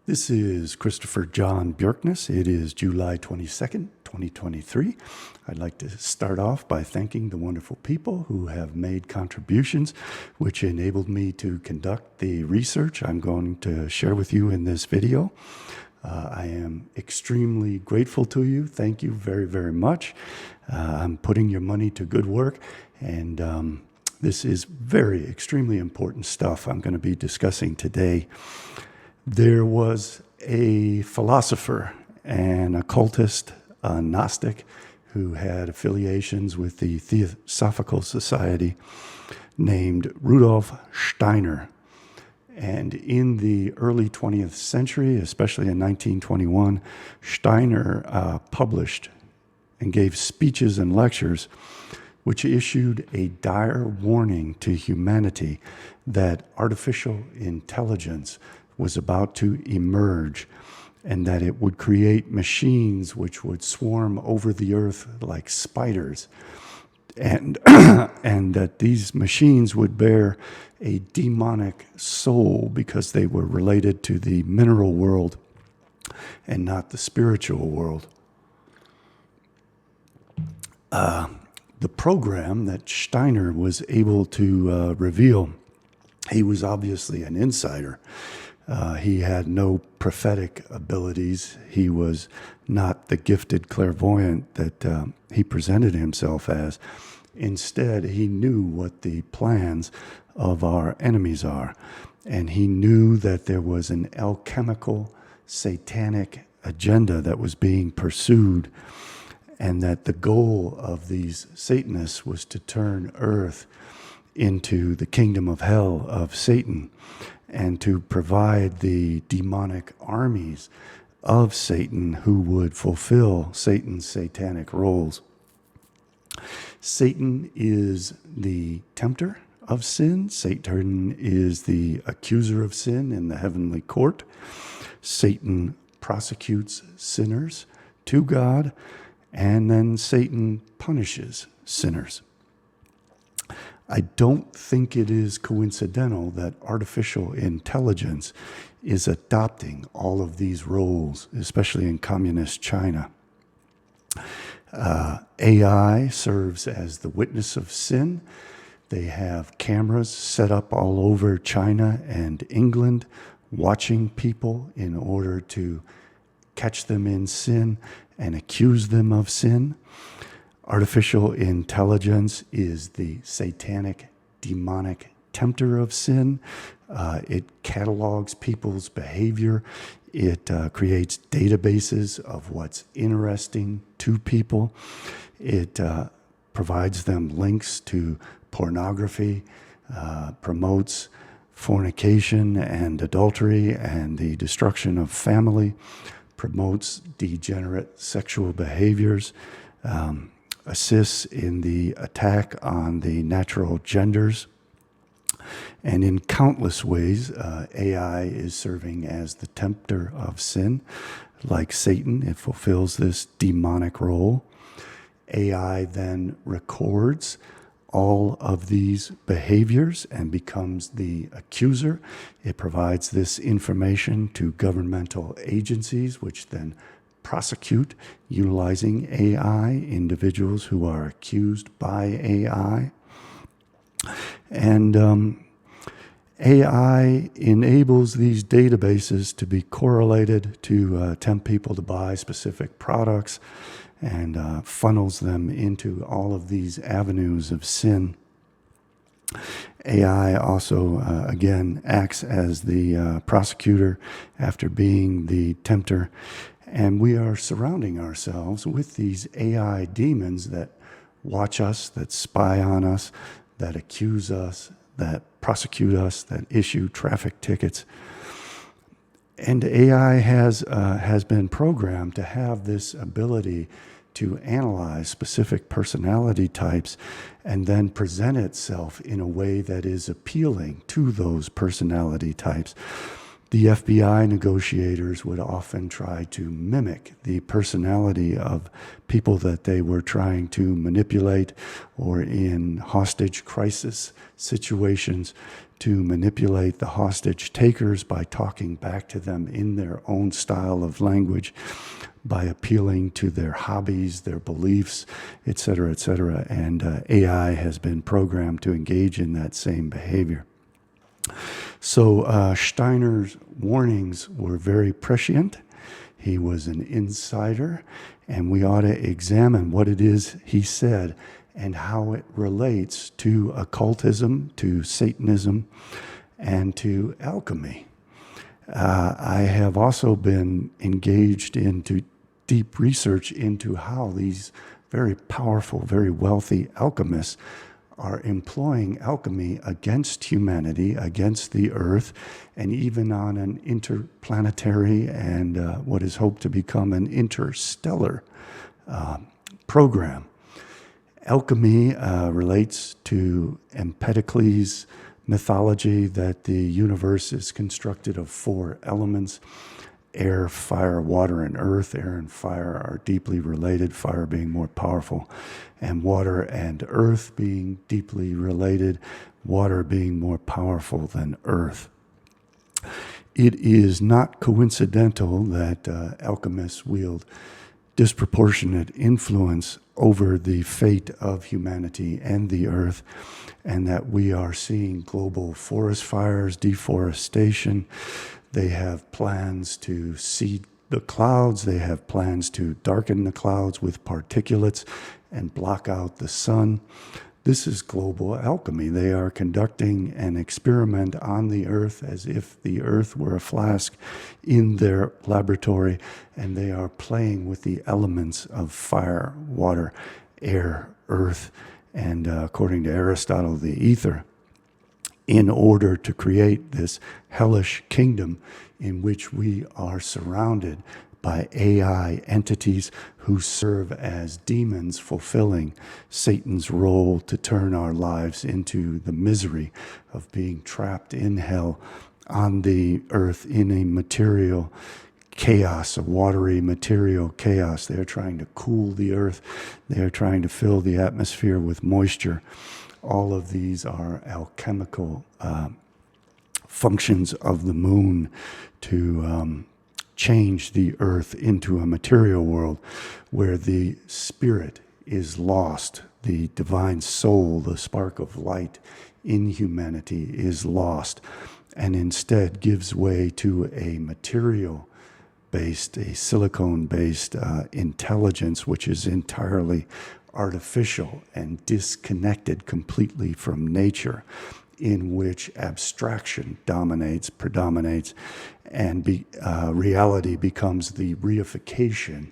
This is Christopher John Björkness. It is July 22nd, 2023. I'd like to start off by thanking the wonderful people who have made contributions which enabled me to conduct the research I'm going to share with you in this video. I am extremely grateful to you. Thank you very, very much. I'm putting your money to good work, and this is very extremely important stuff I'm going to be discussing today. There was a philosopher, an occultist, a Gnostic, who had affiliations with the Theosophical Society named Rudolf Steiner. And in the early 20th century, especially in 1921, Steiner published and gave speeches and lectures which issued a dire warning to humanity that artificial intelligence was about to emerge, and that it would create machines which would swarm over the earth like spiders, and and that these machines would bear a demonic soul because they were related to the mineral world and not the spiritual world. The program that Steiner was able to reveal, he was obviously an insider. He had no prophetic abilities. He was not the gifted clairvoyant that he presented himself as. Instead, he knew what the plans of our enemies are. And he knew that there was an alchemical, satanic agenda that was being pursued, and that the goal of these Satanists was to turn Earth into the kingdom of hell of Satan, and to provide the demonic armies of Satan who would fulfill Satan's satanic roles. Satan is the tempter of sin. Satan is the accuser of sin in the heavenly court. Satan prosecutes sinners to God, and then Satan punishes sinners. I don't think it is coincidental that artificial intelligence is adopting all of these roles, especially in communist China. AI serves as the witness of sin. They have cameras set up all over China and England, watching people in order to catch them in sin and accuse them of sin. Artificial intelligence is the satanic, demonic tempter of sin. It catalogs people's behavior. It creates databases of what's interesting to people. It provides them links to pornography, promotes fornication and adultery and the destruction of family, promotes degenerate sexual behaviors, assists in the attack on the natural genders. And in countless ways, AI is serving as the tempter of sin. Like Satan, it fulfills this demonic role. AI then records all of these behaviors and becomes the accuser. It provides this information to governmental agencies, which then prosecute utilizing AI, individuals who are accused by AI. And AI enables these databases to be correlated to tempt people to buy specific products, and funnels them into all of these avenues of sin. AI also, again, acts as the prosecutor after being the tempter. And we are surrounding ourselves with these AI demons that watch us, that spy on us, that accuse us, that prosecute us, that issue traffic tickets. And AI has been programmed to have this ability to analyze specific personality types and then present itself in a way that is appealing to those personality types. The FBI negotiators would often try to mimic the personality of people that they were trying to manipulate, or in hostage crisis situations, to manipulate the hostage takers by talking back to them in their own style of language, by appealing to their hobbies, their beliefs, etc., etc. And AI has been programmed to engage in that same behavior. So Steiner's warnings were very prescient. He was an insider, and we ought to examine what it is he said and how it relates to occultism, to Satanism, and to alchemy. I have also been engaged into deep research into how these very powerful, very wealthy alchemists are employing alchemy against humanity, against the earth, and even on an interplanetary and what is hoped to become an interstellar program. Alchemy relates to Empedocles' mythology that the universe is constructed of 4 elements: air, fire, water, and earth. Air and fire are deeply related, fire being more powerful, and water and earth being deeply related, water being more powerful than earth. It is not coincidental that alchemists wield disproportionate influence over the fate of humanity and the earth, and that we are seeing global forest fires, deforestation. They have plans to seed the clouds. They have plans to darken the clouds with particulates and block out the sun. This is global alchemy. They are conducting an experiment on the earth as if the earth were a flask in their laboratory, and they are playing with the elements of fire, water, air, earth, and according to Aristotle, the ether, in order to create this hellish kingdom in which we are surrounded by AI entities who serve as demons, fulfilling Satan's role to turn our lives into the misery of being trapped in hell on the earth in a material chaos, a watery material chaos. They are trying to cool the earth. They are trying to fill the atmosphere with moisture. All of these are alchemical functions of the moon to change the earth into a material world where the spirit is lost, the divine soul, the spark of light in humanity is lost, and instead gives way to a material-based, a silicone-based intelligence, which is entirely artificial and disconnected completely from nature, in which abstraction predominates, and reality becomes the reification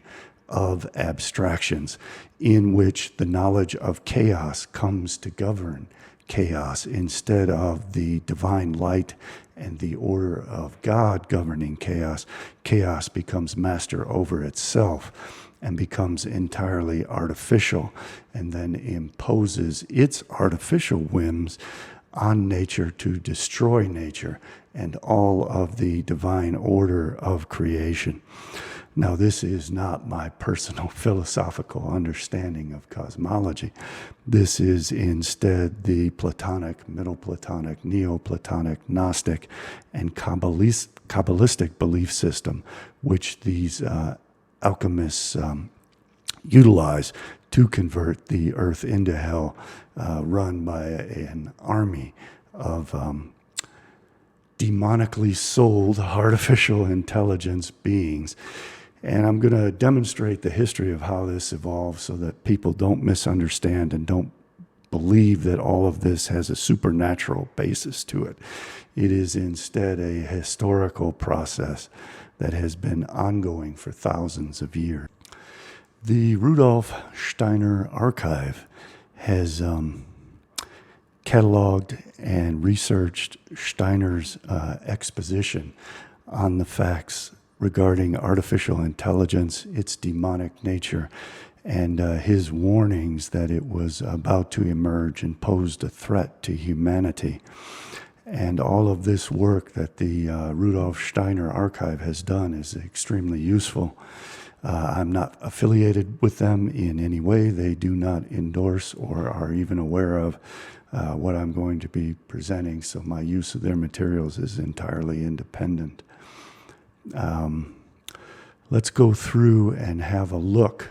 of abstractions, in which the knowledge of chaos comes to govern chaos instead of the divine light and the order of God governing chaos. Chaos becomes master over itself and becomes entirely artificial, and then imposes its artificial whims on nature to destroy nature and all of the divine order of creation. Now, this is not my personal philosophical understanding of cosmology. This is instead the Platonic, Middle Platonic, Neoplatonic, Gnostic, and Kabbalistic belief system, which these alchemists utilize to convert the earth into hell, run by an army of demonically sold artificial intelligence beings. And I'm going to demonstrate the history of how this evolved so that people don't misunderstand and don't believe that all of this has a supernatural basis to it. It is instead a historical process that has been ongoing for thousands of years. The Rudolf Steiner archive has cataloged and researched Steiner's exposition on the facts regarding artificial intelligence, its demonic nature, and his warnings that it was about to emerge and posed a threat to humanity. And all of this work that the Rudolf Steiner archive has done is extremely useful. I'm not affiliated with them in any way. They do not endorse or are even aware of what I'm going to be presenting, so my use of their materials is entirely independent. Let's go through and have a look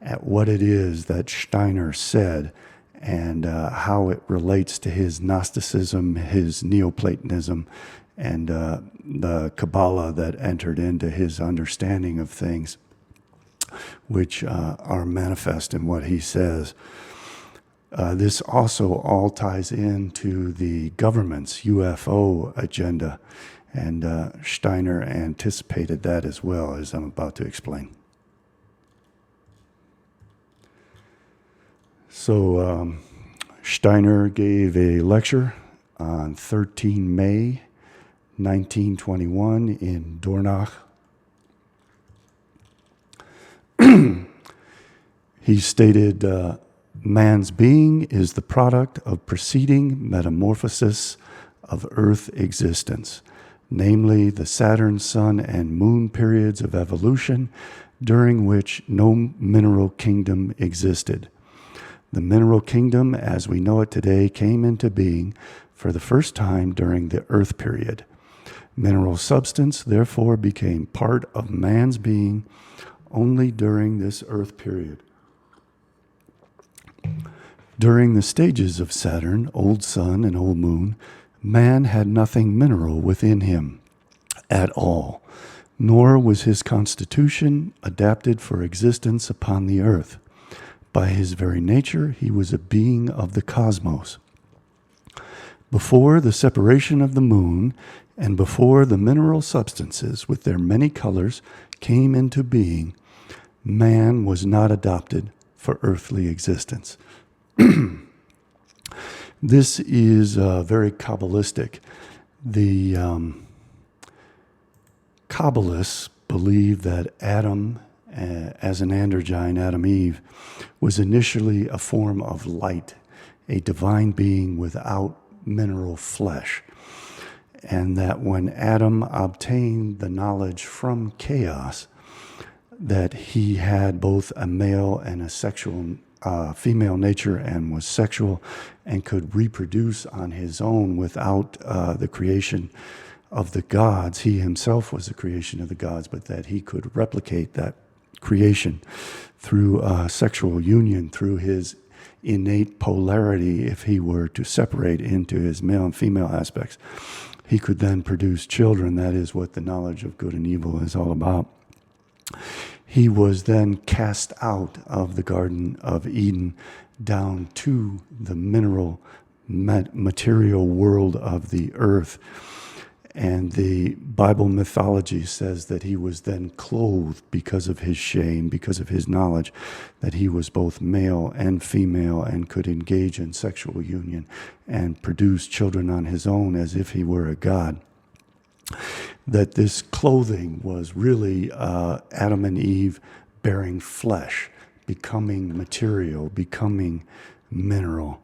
at what it is that Steiner said and how it relates to his Gnosticism, his Neoplatonism, and the Kabbalah that entered into his understanding of things, which are manifest in what he says. This also all ties into the government's UFO agenda, and Steiner anticipated that as well, as I'm about to explain. So Steiner gave a lecture on 13 May 1921 in Dornach. He stated, man's being is the product of preceding metamorphosis of Earth existence, namely the Saturn, Sun, and Moon periods of evolution during which no mineral kingdom existed. The mineral kingdom, as we know it today, came into being for the first time during the Earth period. Mineral substance, therefore, became part of man's being only during this Earth period. During the stages of Saturn, Old Sun, and Old Moon, man had nothing mineral within him at all, nor was his constitution adapted for existence upon the earth. By his very nature, he was a being of the cosmos. Before the separation of the moon, and before the mineral substances with their many colors came into being, man was not adopted for earthly existence. This is very Kabbalistic. The Kabbalists believe that Adam, as an androgyne, Adam Eve, was initially a form of light, a divine being without mineral flesh, and that when Adam obtained the knowledge from chaos, that he had both a male and a sexual female nature and was sexual and could reproduce on his own without the creation of the gods. He himself was the creation of the gods, but that he could replicate that creation through sexual union, through his innate polarity. If he were to separate into his male and female aspects, he could then produce children. That is what the knowledge of good and evil is all about. He was then cast out of the Garden of Eden down to the mineral, material world of the earth. And the Bible mythology says that he was then clothed because of his shame, because of his knowledge, that he was both male and female and could engage in sexual union and produce children on his own as if he were a god. That this clothing was really Adam and Eve bearing flesh, becoming material, becoming mineral.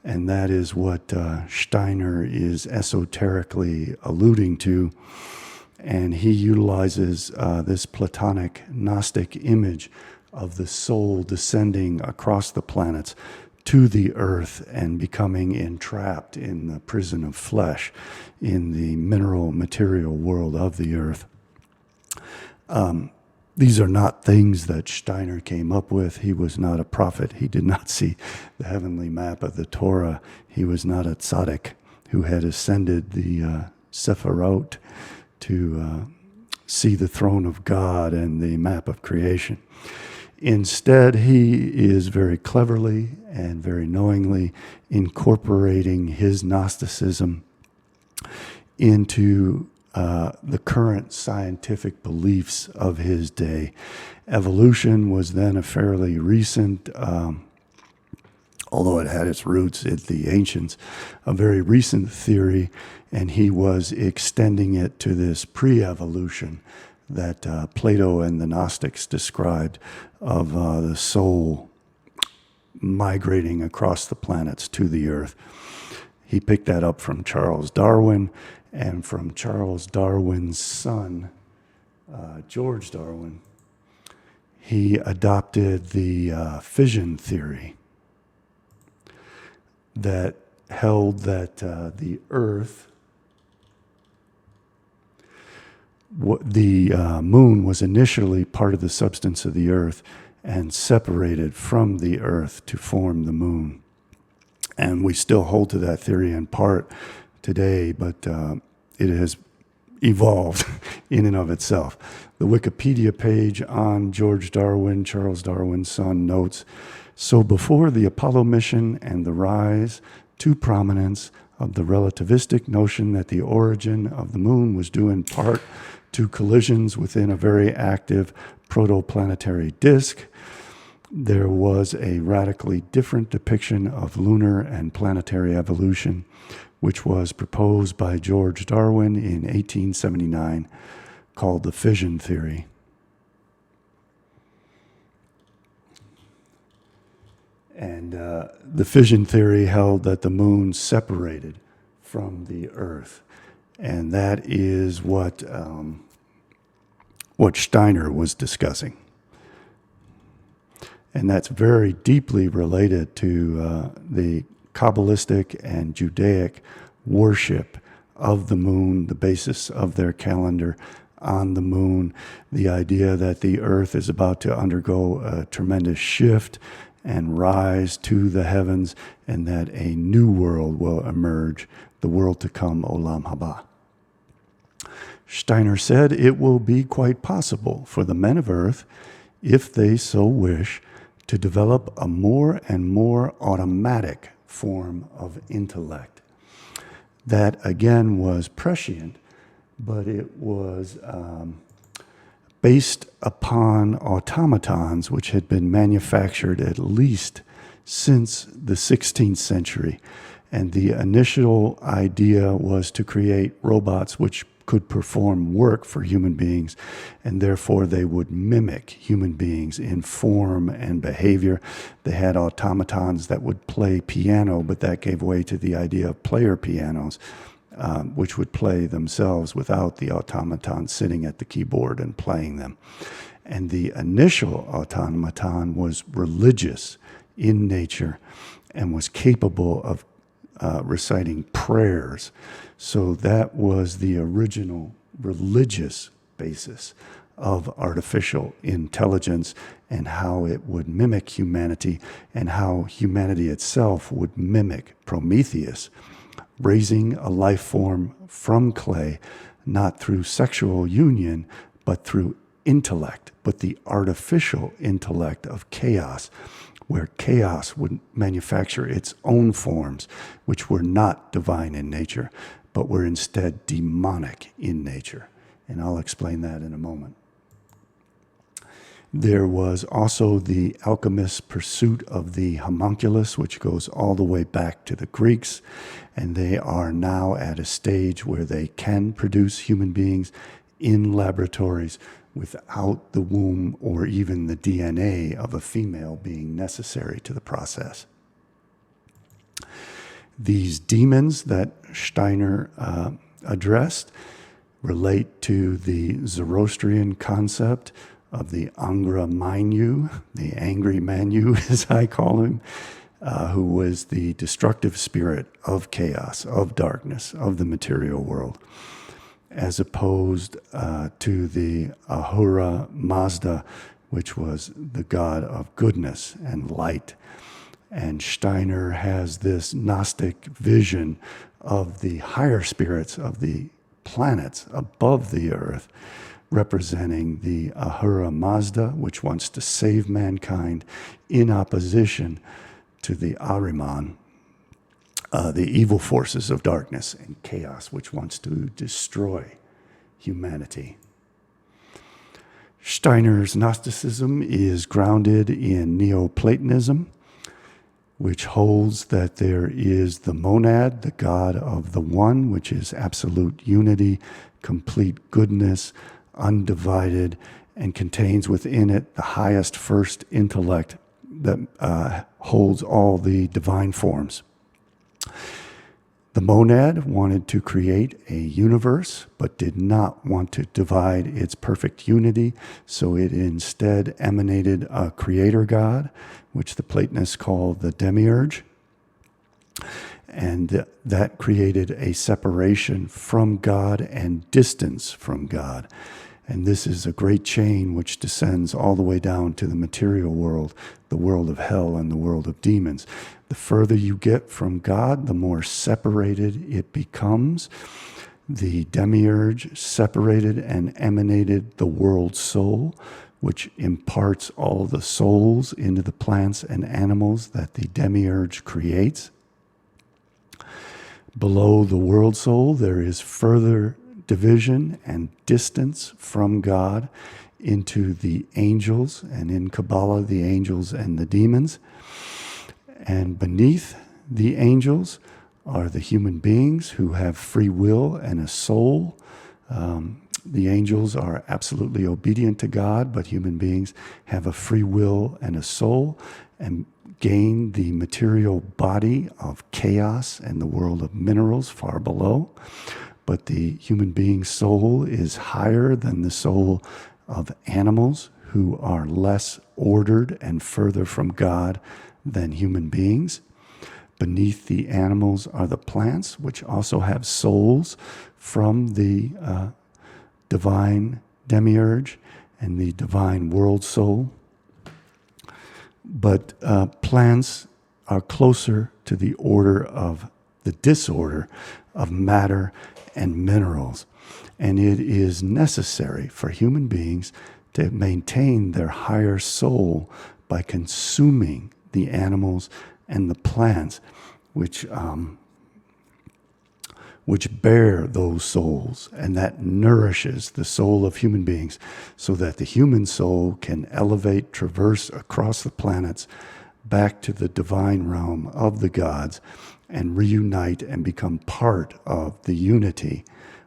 And that is what Steiner is esoterically alluding to. And he utilizes this Platonic Gnostic image of the soul descending across the planets to the earth and becoming entrapped in the prison of flesh in the mineral material world of the earth. These are not things that Steiner came up with. He was not a prophet. He did not see the heavenly map of the Torah. He was not a tzaddik who had ascended the Sephirot to see the throne of God and the map of creation. Instead, he is very cleverly and very knowingly incorporating his Gnosticism into the current scientific beliefs of his day. Evolution was then a fairly recent, although it had its roots in the ancients, a very recent theory, and he was extending it to this pre-evolution that Plato and the Gnostics described of the soul migrating across the planets to the earth. He picked that up from Charles Darwin, and from Charles Darwin's son, George Darwin. He adopted the fission theory that held that the Earth, the moon was initially part of the substance of the Earth and separated from the Earth to form the moon. And we still hold to that theory in part today, but it has evolved in and of itself. The Wikipedia page on George Darwin, Charles Darwin's son, notes, so before the Apollo mission and the rise to prominence of the relativistic notion that the origin of the moon was due in part to collisions within a very active protoplanetary disk, there was a radically different depiction of lunar and planetary evolution, which was proposed by George Darwin in 1879, called the fission theory. And the fission theory held that the moon separated from the Earth. And that is what Steiner was discussing. And that's very deeply related to the Kabbalistic and Judaic worship of the moon, the basis of their calendar on the moon, the idea that the Earth is about to undergo a tremendous shift and rise to the heavens, and that a new world will emerge, the world to come, Olam Haba. Steiner said it will be quite possible for the men of Earth, if they so wish, to develop a more and more automatic form of intellect. That, again, was prescient, but it was based upon automatons which had been manufactured at least since the 16th century. And the initial idea was to create robots which could perform work for human beings, and therefore they would mimic human beings in form and behavior. They had automatons that would play piano, but that gave way to the idea of player pianos, which would play themselves without the automaton sitting at the keyboard and playing them. And the initial automaton was religious in nature and was capable of reciting prayers. So that was the original religious basis of artificial intelligence and how it would mimic humanity and how humanity itself would mimic Prometheus, raising a life form from clay, not through sexual union, but through intellect, but the artificial intellect of chaos, where chaos would manufacture its own forms, which were not divine in nature, but were instead demonic in nature. And I'll explain that in a moment. There was also the alchemist's pursuit of the homunculus, which goes all the way back to the Greeks, and they are now at a stage where they can produce human beings in laboratories without the womb or even the DNA of a female being necessary to the process. These demons that Steiner addressed relate to the Zoroastrian concept of the Angra Mainyu, the angry Manu, as I call him, who was the destructive spirit of chaos, of darkness, of the material world, as opposed to the Ahura Mazda, which was the god of goodness and light. And Steiner has this Gnostic vision of the higher spirits of the planets above the earth, representing the Ahura Mazda, which wants to save mankind, in opposition to the Ahriman, the evil forces of darkness and chaos, which wants to destroy humanity. Steiner's Gnosticism is grounded in Neoplatonism, which holds that there is the monad, the God of the one, which is absolute unity, complete goodness, undivided, and contains within it the highest first intellect that holds all the divine forms. The monad wanted to create a universe, but did not want to divide its perfect unity, so it instead emanated a creator god, which the Platonists call the demiurge. And that created a separation from God and distance from God. And this is a great chain which descends all the way down to the material world, the world of hell and the world of demons. The further you get from God, the more separated it becomes. The demiurge separated and emanated the world soul, which imparts all the souls into the plants and animals that the demiurge creates. Below the world soul, there is further division and distance from God into the angels, and in Kabbalah, the angels and the demons. And beneath the angels are the human beings who have free will and a soul. The angels are absolutely obedient to God, but human beings have a free will and a soul, and gain the material body of chaos and the world of minerals far below. But the human being's soul is higher than the soul of animals who are less ordered and further from God than human beings. Beneath the animals are the plants, which also have souls from the divine demiurge and the divine world soul. But plants are closer to the order of the disorder of matter and minerals. And it is necessary for human beings to maintain their higher soul by consuming the animals and the plants, which bear those souls, and that nourishes the soul of human beings so that the human soul can elevate, traverse across the planets back to the divine realm of the gods and reunite and become part of the unity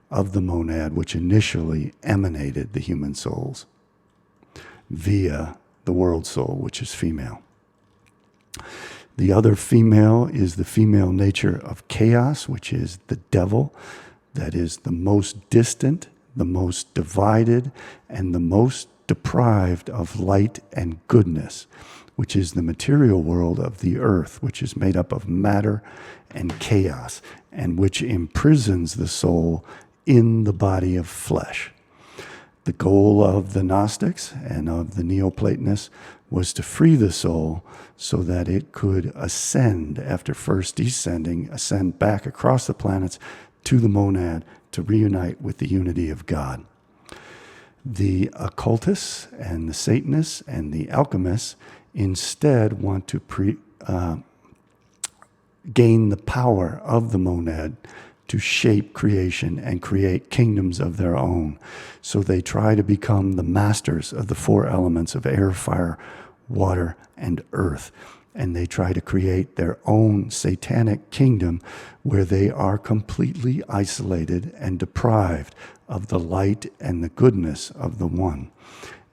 of the monad, which initially emanated the human souls via the world soul, which is female. The other female is the female nature of chaos, which is the devil, that is the most distant, the most divided, and the most deprived of light and goodness, which is the material world of the earth, which is made up of matter and chaos, and which imprisons the soul in the body of flesh. The goal of the Gnostics and of the Neoplatonists was to free the soul so that it could ascend after first descending, ascend back across the planets to the monad to reunite with the unity of God. The occultists and the Satanists and the alchemists instead want to gain the power of the monad to shape creation and create kingdoms of their own. So they try to become the masters of the four elements of air, fire, water, and earth. And they try to create their own satanic kingdom where they are completely isolated and deprived of the light and the goodness of the one.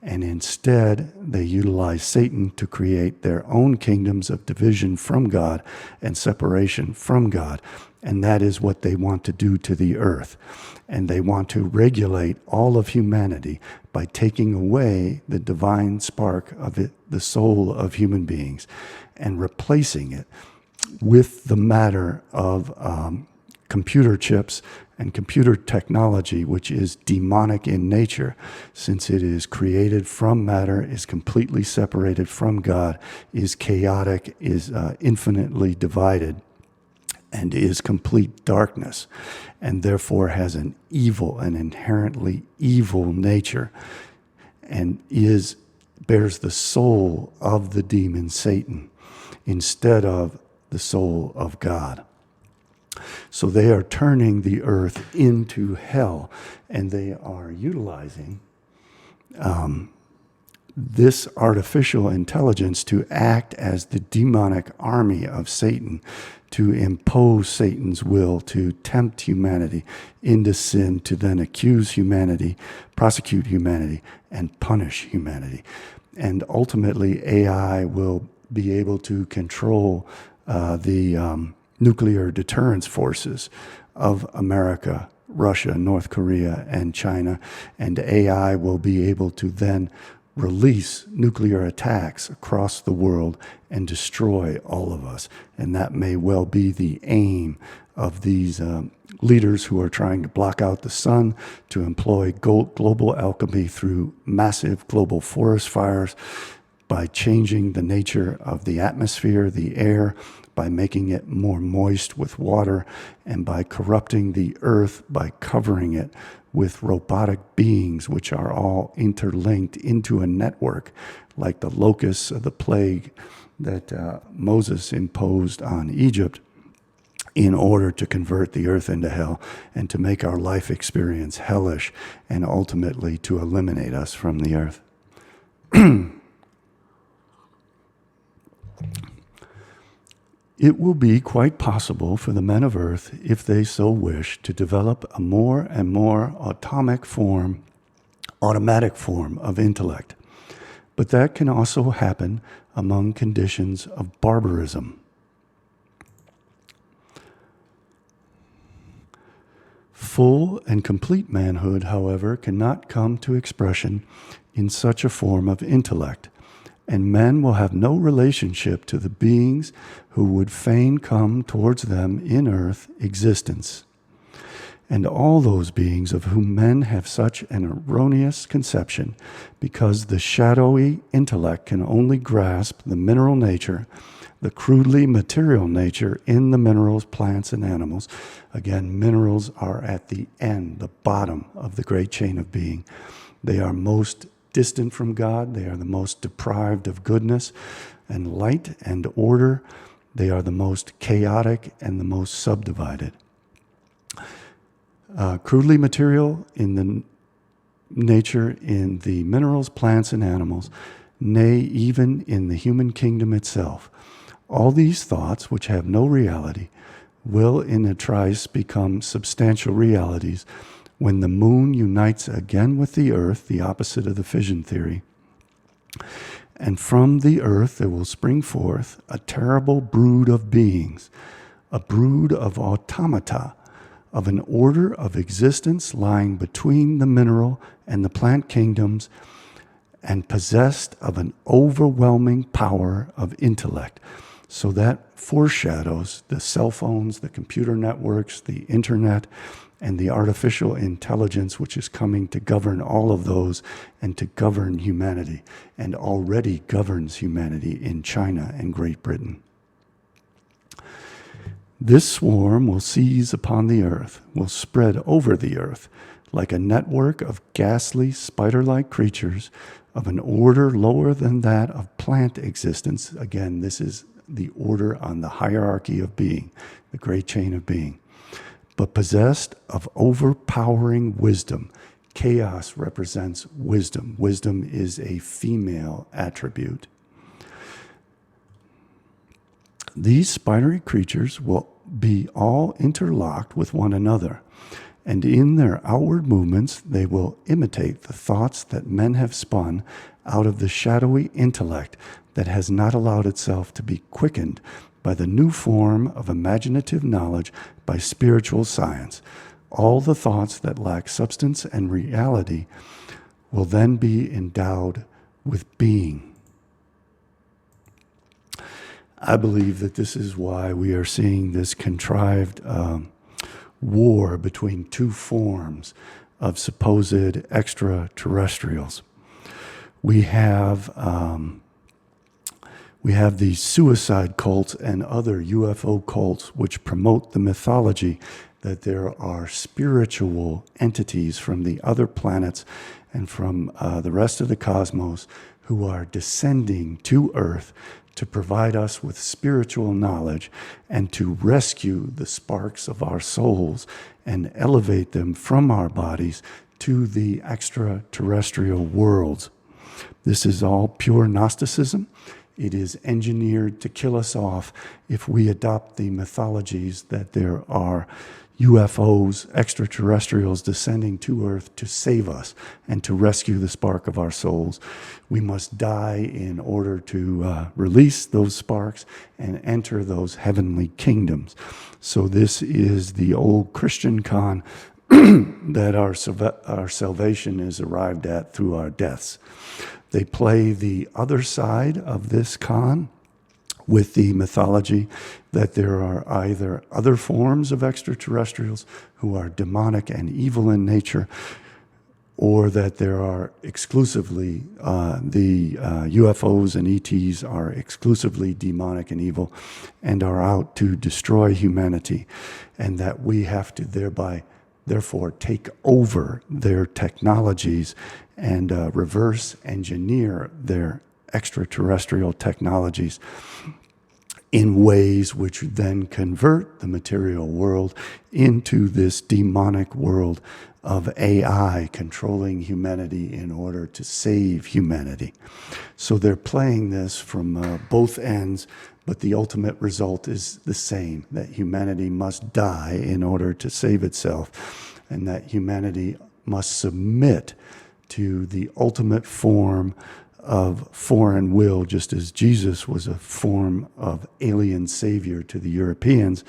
And instead, they utilize Satan to create their own kingdoms of division from God and separation from God. And that is what they want to do to the earth. And they want to regulate all of humanity by taking away the divine spark of it, the soul of human beings, and replacing it with the matter of computer chips and computer technology, which is demonic in nature, since it is created from matter, is completely separated from God, is chaotic, is infinitely divided, and is complete darkness, and therefore has an inherently evil nature, and bears the soul of the demon Satan instead of the soul of God. So they are turning the earth into hell, and they are utilizing this artificial intelligence to act as the demonic army of Satan, to impose Satan's will, to tempt humanity into sin, to then accuse humanity, prosecute humanity, and punish humanity. And ultimately, AI will be able to control the nuclear deterrence forces of America, Russia, North Korea, and China, and AI will be able to then release nuclear attacks across the world and destroy all of us. And that may well be the aim of these leaders who are trying to block out the sun, to employ global alchemy through massive global forest fires, by changing the nature of the atmosphere, the air, by making it more moist with water, and by corrupting the earth by covering it with robotic beings, which are all interlinked into a network, like the locusts of the plague that Moses imposed on Egypt, in order to convert the earth into hell and to make our life experience hellish, and ultimately to eliminate us from the earth. It will be quite possible for the men of earth, if they so wish, to develop a more and more automatic form of intellect. But that can also happen among conditions of barbarism. Full and complete manhood, however, cannot come to expression in such a form of intellect, and men will have no relationship to the beings who would fain come towards them in earth existence. And all those beings of whom men have such an erroneous conception, because the shadowy intellect can only grasp the mineral nature, the crudely material nature in the minerals, plants, and animals. Again, minerals are at the end, the bottom of the great chain of being. They are most distant from God. They are the most deprived of goodness and light and order. They are the most chaotic and the most subdivided. Crudely material in the nature in the minerals, plants, and animals, nay, even in the human kingdom itself. All these thoughts, which have no reality, will in a trice become substantial realities when the moon unites again with the earth, the opposite of the fission theory. And from the earth there will spring forth a terrible brood of beings, a brood of automata, of an order of existence lying between the mineral and the plant kingdoms, and possessed of an overwhelming power of intellect. So that foreshadows the cell phones, the computer networks, the internet, and the artificial intelligence which is coming to govern all of those and to govern humanity, and already governs humanity in China and Great Britain. This swarm will seize upon the earth, will spread over the earth, like a network of ghastly, spider-like creatures of an order lower than that of plant existence. Again, this is the order on the hierarchy of being, the great chain of being, but possessed of overpowering wisdom. Chaos represents wisdom. Wisdom is a female attribute. These spidery creatures will be all interlocked with one another, and in their outward movements they will imitate the thoughts that men have spun out of the shadowy intellect that has not allowed itself to be quickened by the new form of imaginative knowledge by spiritual science. All the thoughts that lack substance and reality will then be endowed with being. I believe that this is why we are seeing this contrived war between two forms of supposed extraterrestrials. We have these suicide cults and other UFO cults which promote the mythology that there are spiritual entities from the other planets and from the rest of the cosmos who are descending to Earth to provide us with spiritual knowledge and to rescue the sparks of our souls and elevate them from our bodies to the extraterrestrial worlds. This is all pure Gnosticism. It is engineered to kill us off if we adopt the mythologies that there are UFOs, extraterrestrials descending to Earth to save us and to rescue the spark of our souls. We must die in order to release those sparks and enter those heavenly kingdoms. So this is the old Christian con that our salvation is arrived at through our deaths. They play the other side of this con with the mythology that there are either other forms of extraterrestrials who are demonic and evil in nature, or that there are exclusively, the UFOs and ETs are exclusively demonic and evil and are out to destroy humanity, and that we have to therefore take over their technologies and reverse engineer their extraterrestrial technologies in ways which then convert the material world into this demonic world of AI controlling humanity in order to save humanity. So they're playing this from both ends, but the ultimate result is the same, that humanity must die in order to save itself, and that humanity must submit to the ultimate form of foreign will, just as Jesus was a form of alien savior to the Europeans.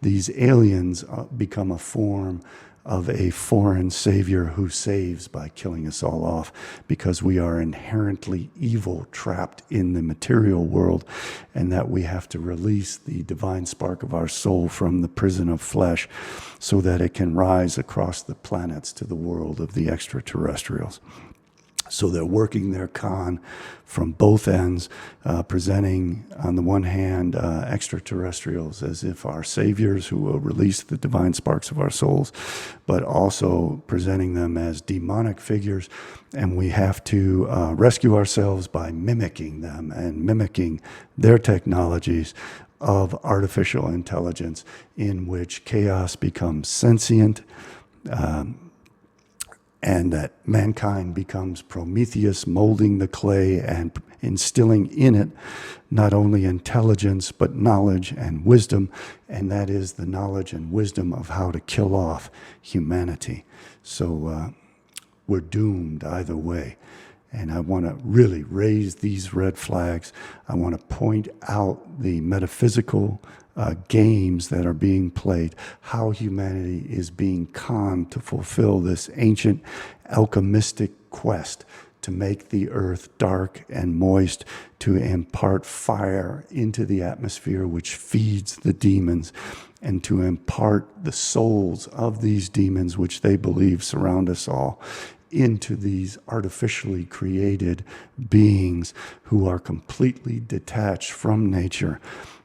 These aliens become a form of a foreign savior who saves by killing us all off, because we are inherently evil, trapped in the material world, and that we have to release the divine spark of our soul from the prison of flesh so that it can rise across the planets to the world of the extraterrestrials. So they're working their con from both ends, presenting, on the one hand, extraterrestrials as if our saviors who will release the divine sparks of our souls, but also presenting them as demonic figures, and we have to rescue ourselves by mimicking them and mimicking their technologies of artificial intelligence, in which chaos becomes sentient, and that mankind becomes Prometheus, molding the clay and instilling in it not only intelligence, but knowledge and wisdom, and that is the knowledge and wisdom of how to kill off humanity. So we're doomed either way. And I want to really raise these red flags. I want to point out the metaphysical games that are being played, how humanity is being conned to fulfill this ancient alchemistic quest to make the earth dark and moist, to impart fire into the atmosphere which feeds the demons, and to impart the souls of these demons, which they believe surround us all, into these artificially created beings who are completely detached from nature,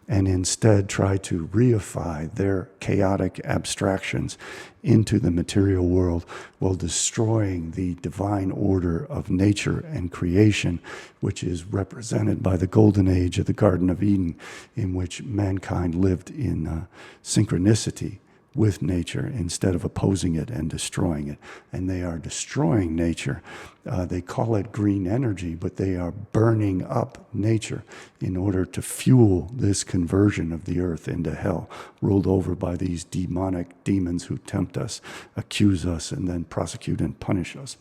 and instead try to reify their chaotic abstractions into the material world while destroying the divine order of nature and creation, which is represented by the golden age of the Garden of Eden, in which mankind lived in synchronicity with nature instead of opposing it and destroying it. And they are destroying nature. They call it green energy, but they are burning up nature in order to fuel this conversion of the earth into hell, ruled over by these demonic demons who tempt us, accuse us, and then prosecute and punish us.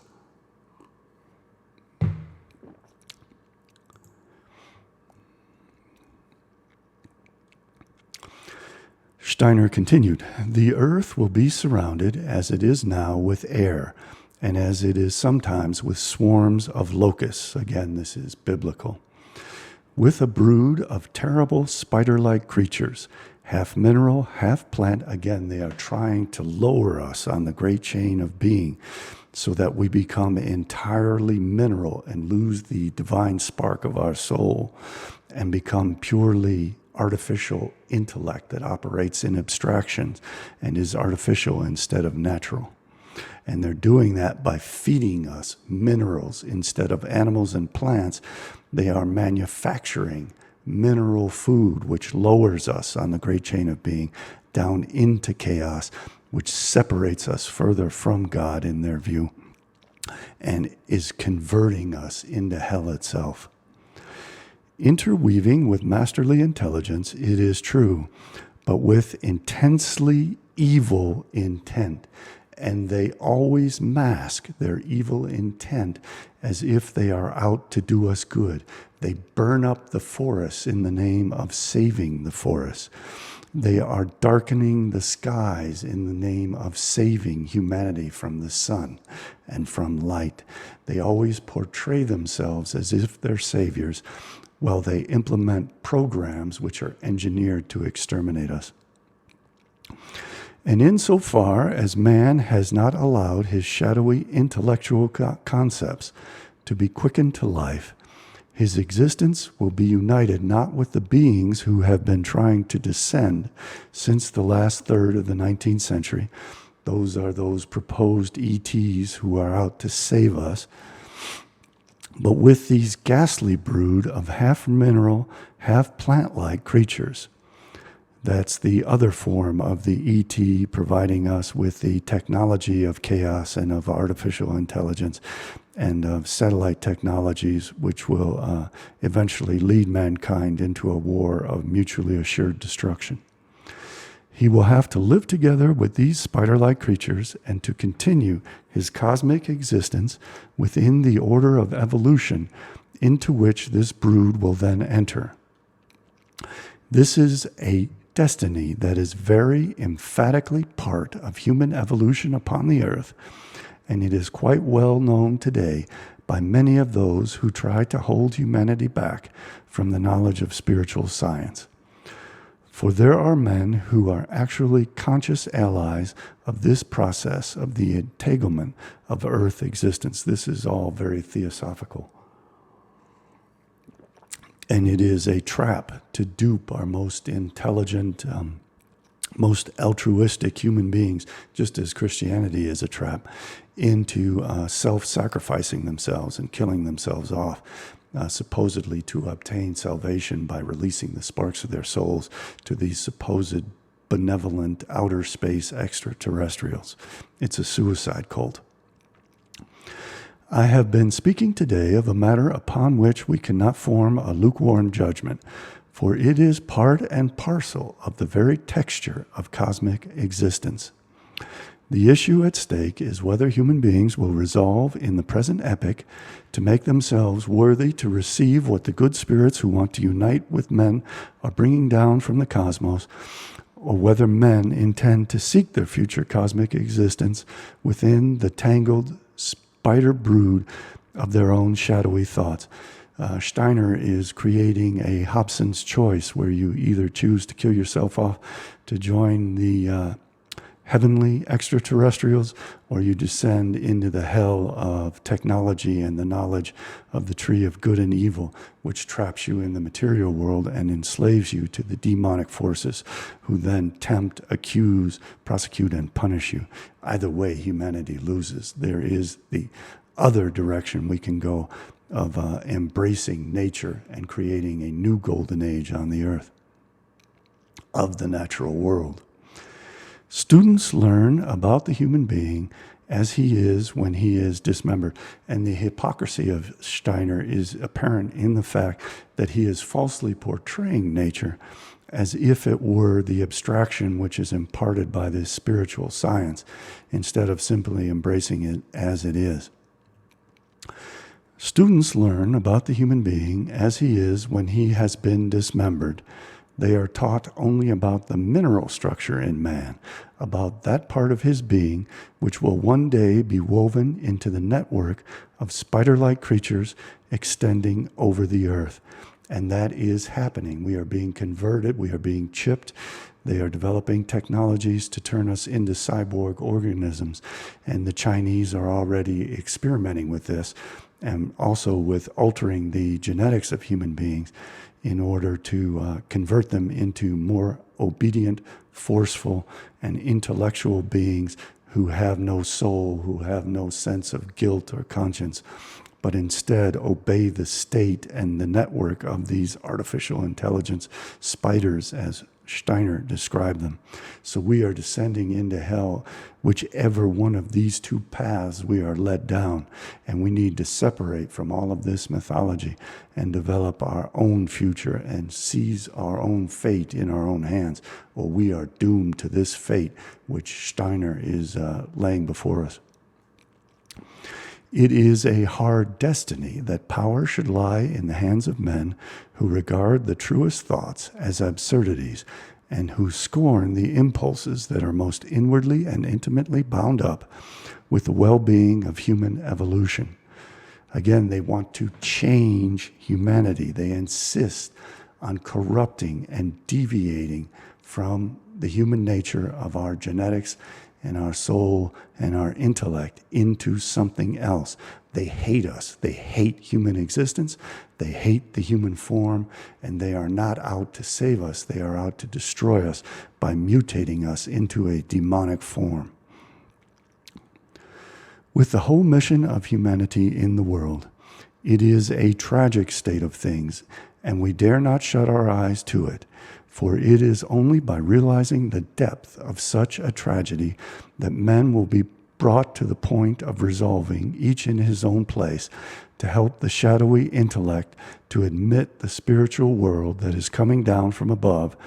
Steiner continued, "The earth will be surrounded, as it is now, with air, and as it is sometimes with swarms of locusts," again, this is biblical, "with a brood of terrible spider-like creatures, half mineral, half plant." Again, they are trying to lower us on the great chain of being so that we become entirely mineral and lose the divine spark of our soul and become purely artificial intellect that operates in abstractions and is artificial instead of natural. And they're doing that by feeding us minerals instead of animals and plants. They are manufacturing mineral food, which lowers us on the great chain of being down into chaos, which separates us further from God in their view, and is converting us into hell itself. Interweaving with masterly intelligence, it is true, but with intensely evil intent. And they always mask their evil intent as if they are out to do us good. They burn up the forests in the name of saving the forests. They are darkening the skies in the name of saving humanity from the sun and from light. They always portray themselves as if they're saviors, while they implement programs which are engineered to exterminate us. And insofar as man has not allowed his shadowy intellectual concepts to be quickened to life, his existence will be united not with the beings who have been trying to descend since the last third of the 19th century. Those are those proposed ETs who are out to save us, but with these ghastly brood of half mineral, half plant-like creatures. That's the other form of the ET providing us with the technology of chaos and of artificial intelligence and of satellite technologies, which will eventually lead mankind into a war of mutually assured destruction. He will have to live together with these spider-like creatures and to continue his cosmic existence within the order of evolution into which this brood will then enter. This is a destiny that is very emphatically part of human evolution upon the earth, and it is quite well known today by many of those who try to hold humanity back from the knowledge of spiritual science. For there are men who are actually conscious allies of this process of the entanglement of earth existence. This is all very theosophical. And it is a trap to dupe our most intelligent, most altruistic human beings, just as Christianity is a trap, into self-sacrificing themselves and killing themselves off, supposedly to obtain salvation by releasing the sparks of their souls to these supposed benevolent outer space extraterrestrials. It's a suicide cult. I have been speaking today of a matter upon which we cannot form a lukewarm judgment, for it is part and parcel of the very texture of cosmic existence. The issue at stake is whether human beings will resolve in the present epoch to make themselves worthy to receive what the good spirits who want to unite with men are bringing down from the cosmos, or whether men intend to seek their future cosmic existence within the tangled spider brood of their own shadowy thoughts. Steiner is creating a Hobson's choice where you either choose to kill yourself off to join the heavenly extraterrestrials, or you descend into the hell of technology and the knowledge of the tree of good and evil, which traps you in the material world and enslaves you to the demonic forces who then tempt, accuse, prosecute, and punish you. Either way, humanity loses. There is the other direction we can go of embracing nature and creating a new golden age on the earth of the natural world. Students learn about the human being as he is when he is dismembered. And the hypocrisy of Steiner is apparent in the fact that he is falsely portraying nature as if it were the abstraction which is imparted by this spiritual science, instead of simply embracing it as it is. Students learn about the human being as he is when he has been dismembered. They are taught only about the mineral structure in man, about that part of his being which will one day be woven into the network of spider-like creatures extending over the earth. And that is happening. We are being converted. We are being chipped. They are developing technologies to turn us into cyborg organisms. And the Chinese are already experimenting with this, and also with altering the genetics of human beings in order to convert them into more obedient, forceful, and intellectual beings who have no soul, who have no sense of guilt or conscience, but instead obey the state and the network of these artificial intelligence spiders, as Steiner described them. So we are descending into hell, whichever one of these two paths we are led down. And we need to separate from all of this mythology and develop our own future and seize our own fate in our own hands, or we are doomed to this fate which Steiner is laying before us. It is a hard destiny that power should lie in the hands of men who regard the truest thoughts as absurdities and who scorn the impulses that are most inwardly and intimately bound up with the well-being of human evolution. Again, they want to change humanity. They insist on corrupting and deviating from the human nature of our genetics and our soul and our intellect into something else. They hate us. They hate human existence. They hate the human form, and they are not out to save us. They are out to destroy us by mutating us into a demonic form. With the whole mission of humanity in the world, it is a tragic state of things, and we dare not shut our eyes to it. For it is only by realizing the depth of such a tragedy that men will be brought to the point of resolving, each in his own place, to help the shadowy intellect to admit the spiritual world that is coming down from above,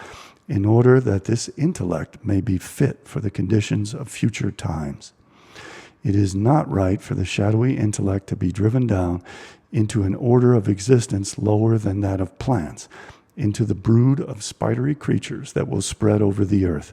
in order that this intellect may be fit for the conditions of future times. It is not right for the shadowy intellect to be driven down into an order of existence lower than that of plants, into the brood of spidery creatures that will spread over the earth.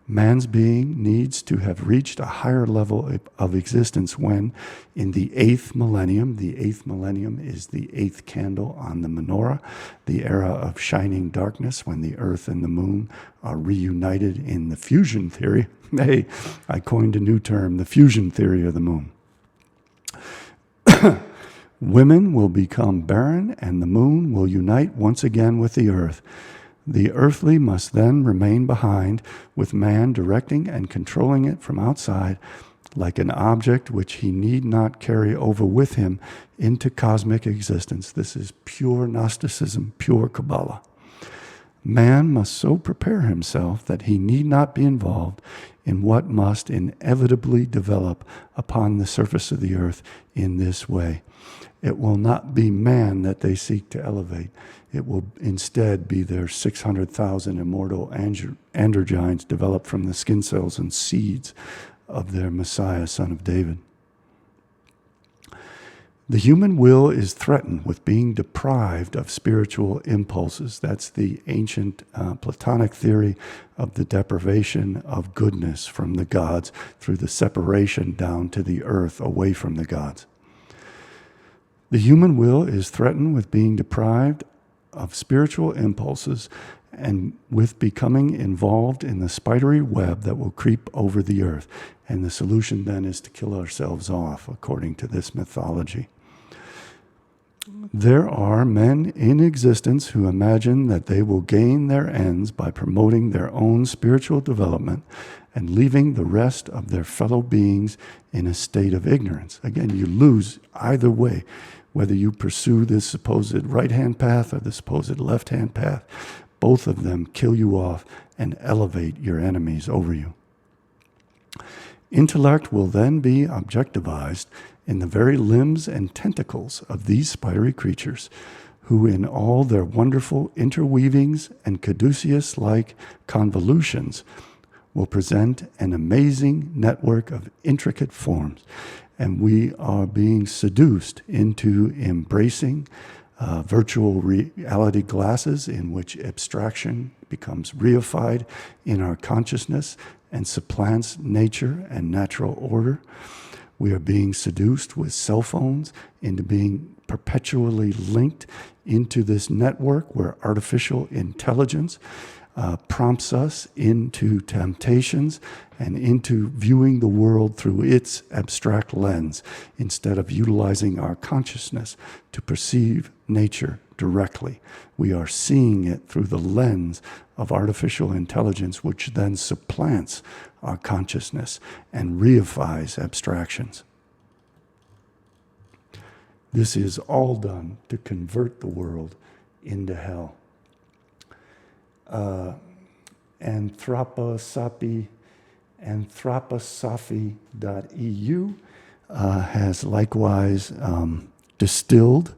Man's being needs to have reached a higher level of existence when, in the 8th millennium is the 8th candle on the menorah, the era of shining darkness, when the earth and the moon are reunited in the fusion theory. Hey, I coined a new term, the fusion theory of the moon. Women will become barren, and the moon will unite once again with the earth. The earthly must then remain behind, with man directing and controlling it from outside, like an object which he need not carry over with him into cosmic existence. This is pure Gnosticism, pure Kabbalah. Man must so prepare himself that he need not be involved in what must inevitably develop upon the surface of the earth in this way. It will not be man that they seek to elevate. It will instead be their 600,000 immortal androgynes developed from the skin cells and seeds of their Messiah, son of David. The human will is threatened with being deprived of spiritual impulses. That's the ancient Platonic theory of the deprivation of goodness from the gods through the separation down to the earth away from the gods. The human will is threatened with being deprived of spiritual impulses and with becoming involved in the spidery web that will creep over the earth. And the solution then is to kill ourselves off, according to this mythology. There are men in existence who imagine that they will gain their ends by promoting their own spiritual development and leaving the rest of their fellow beings in a state of ignorance. Again, you lose either way, whether you pursue this supposed right-hand path or the supposed left-hand path. Both of them kill you off and elevate your enemies over you. Intellect will then be objectivized in the very limbs and tentacles of these spidery creatures, who in all their wonderful interweavings and caduceus-like convolutions will present an amazing network of intricate forms. And we are being seduced into embracing virtual reality glasses in which abstraction becomes reified in our consciousness and supplants nature and natural order. We are being seduced with cell phones into being perpetually linked into this network where artificial intelligence prompts us into temptations and into viewing the world through its abstract lens instead of utilizing our consciousness to perceive nature directly. We are seeing it through the lens of artificial intelligence, which then supplants our consciousness and reifies abstractions. This is all done to convert the world into hell. anthroposophy.eu has likewise distilled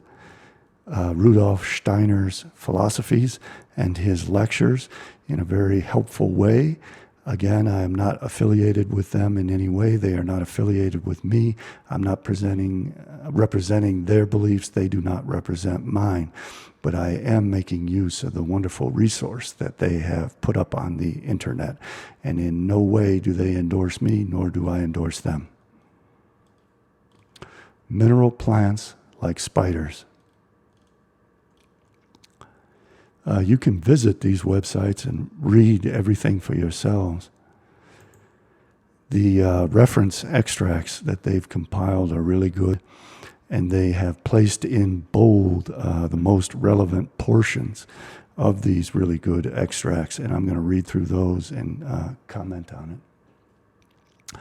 Rudolf Steiner's philosophies and his lectures in a very helpful way. Again, I am not affiliated with them in any way. They are not affiliated with me. I'm not representing their beliefs. They do not represent mine. But I am making use of the wonderful resource that they have put up on the internet. And in no way do they endorse me, nor do I endorse them. Mineral plants like spiders. You can visit these websites and read everything for yourselves. The reference extracts that they've compiled are really good, and they have placed in bold the most relevant portions of these really good extracts, and I'm going to read through those and comment on it.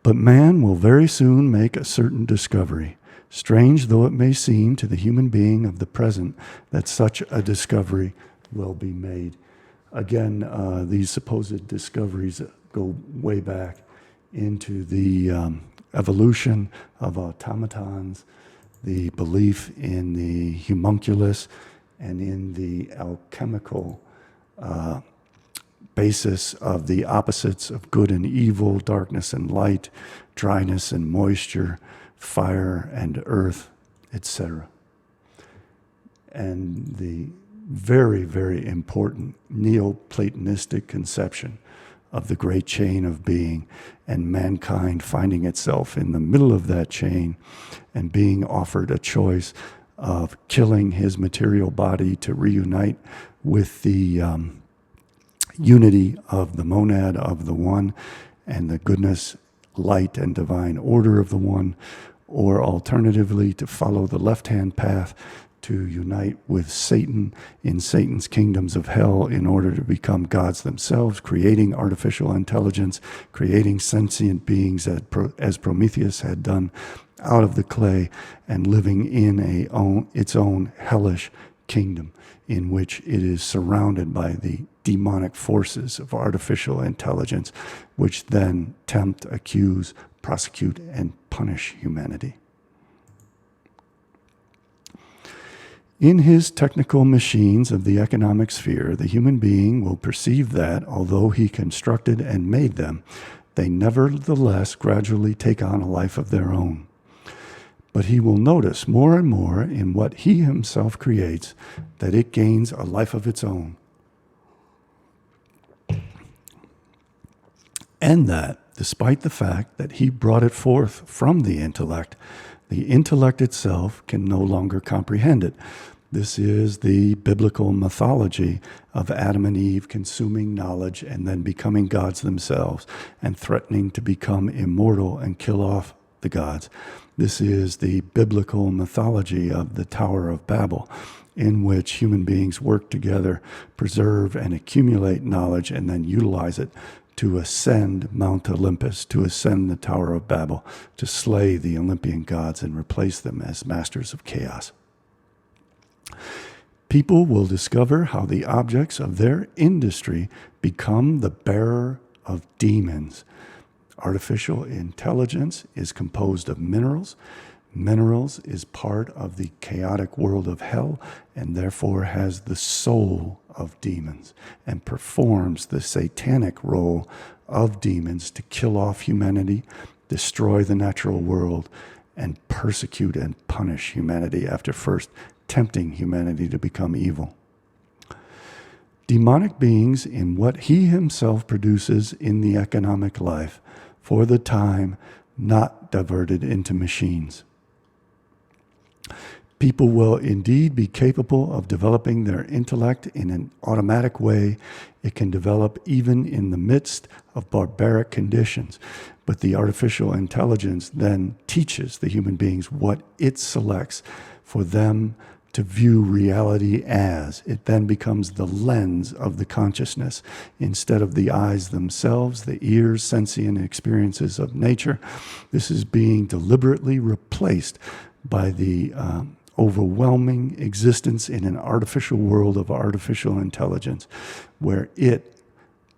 But man will very soon make a certain discovery. Strange though it may seem to the human being of the present that such a discovery will be made. Again, these supposed discoveries go way back into the evolution of automatons, the belief in the homunculus, and in the alchemical basis of the opposites of good and evil, darkness and light, dryness and moisture, fire and earth, etc. And the very, very important Neoplatonistic conception of the great chain of being, and mankind finding itself in the middle of that chain and being offered a choice of killing his material body to reunite with the unity of the monad of the one and the goodness, light, and divine order of the one, or alternatively to follow the left-hand path to unite with Satan in Satan's kingdoms of hell in order to become gods themselves, creating artificial intelligence, creating sentient beings as Prometheus had done out of the clay, and living in its own hellish kingdom in which it is surrounded by the demonic forces of artificial intelligence, which then tempt, accuse, prosecute, and punish humanity. In his technical machines of the economic sphere, the human being will perceive that, although he constructed and made them, they nevertheless gradually take on a life of their own. But he will notice more and more in what he himself creates that it gains a life of its own. And that, despite the fact that he brought it forth from the intellect itself can no longer comprehend it. This is the biblical mythology of Adam and Eve consuming knowledge and then becoming gods themselves and threatening to become immortal and kill off the gods. This is the biblical mythology of the Tower of Babel, in which human beings work together, preserve and accumulate knowledge, and then utilize it to ascend Mount Olympus, to ascend the Tower of Babel, to slay the Olympian gods and replace them as masters of chaos. People will discover how the objects of their industry become the bearer of demons. Artificial intelligence is composed of minerals. Minerals is part of the chaotic world of hell and therefore has the soul of demons and performs the satanic role of demons to kill off humanity, destroy the natural world, and persecute and punish humanity after first tempting humanity to become evil. Demonic beings in what he himself produces in the economic life, for the time not diverted into machines. People will indeed be capable of developing their intellect in an automatic way. It can develop even in the midst of barbaric conditions. But the artificial intelligence then teaches the human beings what it selects for them to view reality as. It then becomes the lens of the consciousness instead of the eyes themselves, the ears, sensing experiences of nature. This is being deliberately replaced by the overwhelming existence in an artificial world of artificial intelligence, where it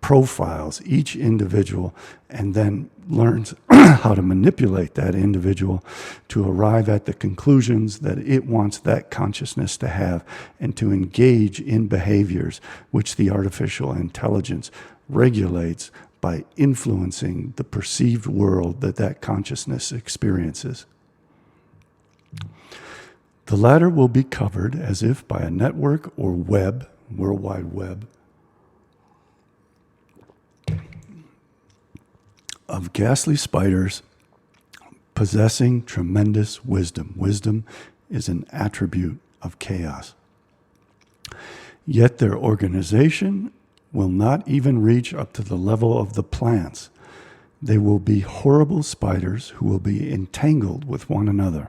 profiles each individual and then learns how to manipulate that individual to arrive at the conclusions that it wants that consciousness to have, and to engage in behaviors which the artificial intelligence regulates by influencing the perceived world that that consciousness experiences. The latter will be covered as if by a network or web, World Wide Web, of ghastly spiders possessing tremendous wisdom. Wisdom is an attribute of chaos. Yet their organization will not even reach up to the level of the plants. They will be horrible spiders who will be entangled with one another.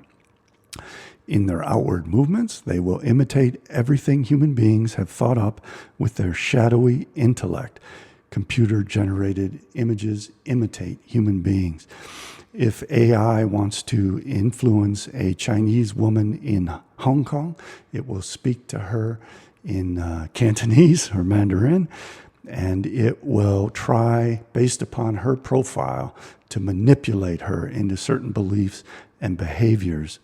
In their outward movements, they will imitate everything human beings have thought up with their shadowy intellect. Computer-generated images imitate human beings. If AI wants to influence a Chinese woman in Hong Kong, it will speak to her in Cantonese or Mandarin, and it will try, based upon her profile, to manipulate her into certain beliefs and behaviors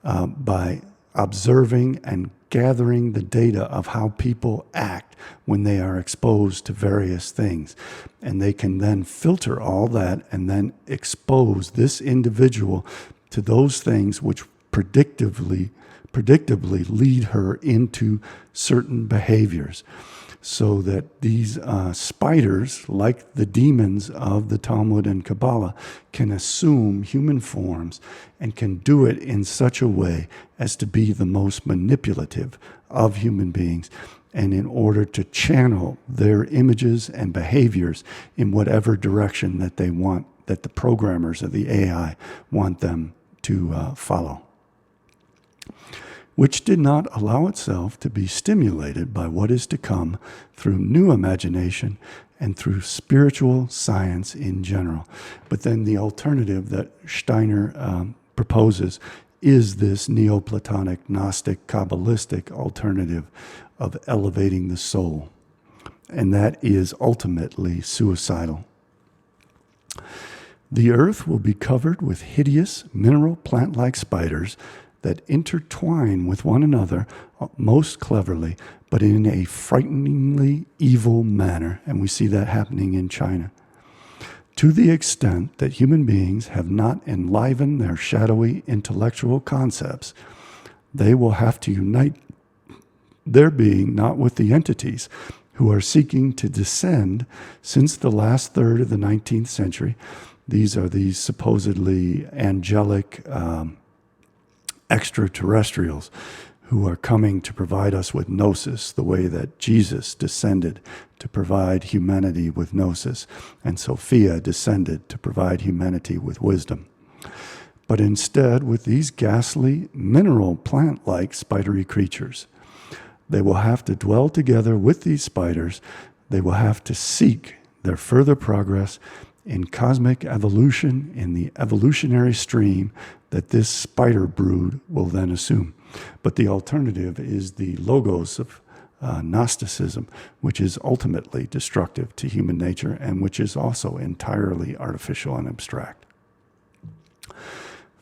by observing and gathering the data of how people act when they are exposed to various things. And they can then filter all that and then expose this individual to those things which predictably lead her into certain behaviors. So that these spiders, like the demons of the Talmud and Kabbalah, can assume human forms and can do it in such a way as to be the most manipulative of human beings, and in order to channel their images and behaviors in whatever direction that they want, that the programmers of the AI want them to follow, which did not allow itself to be stimulated by what is to come through new imagination and through spiritual science in general. But then the alternative that Steiner proposes is this Neoplatonic, Gnostic, Kabbalistic alternative of elevating the soul. And that is ultimately suicidal. The earth will be covered with hideous mineral plant-like spiders that intertwine with one another most cleverly, but in a frighteningly evil manner. And we see that happening in China. To the extent that human beings have not enlivened their shadowy intellectual concepts, they will have to unite their being not with the entities who are seeking to descend since the last third of the 19th century. These are these supposedly angelic extraterrestrials who are coming to provide us with gnosis, the way that Jesus descended to provide humanity with gnosis, and Sophia descended to provide humanity with wisdom. But instead, with these ghastly, mineral, plant-like spidery creatures, they will have to dwell together with these spiders. They will have to seek their further progress in cosmic evolution, in the evolutionary stream that this spider brood will then assume. But the alternative is the logos of Gnosticism, which is ultimately destructive to human nature and which is also entirely artificial and abstract.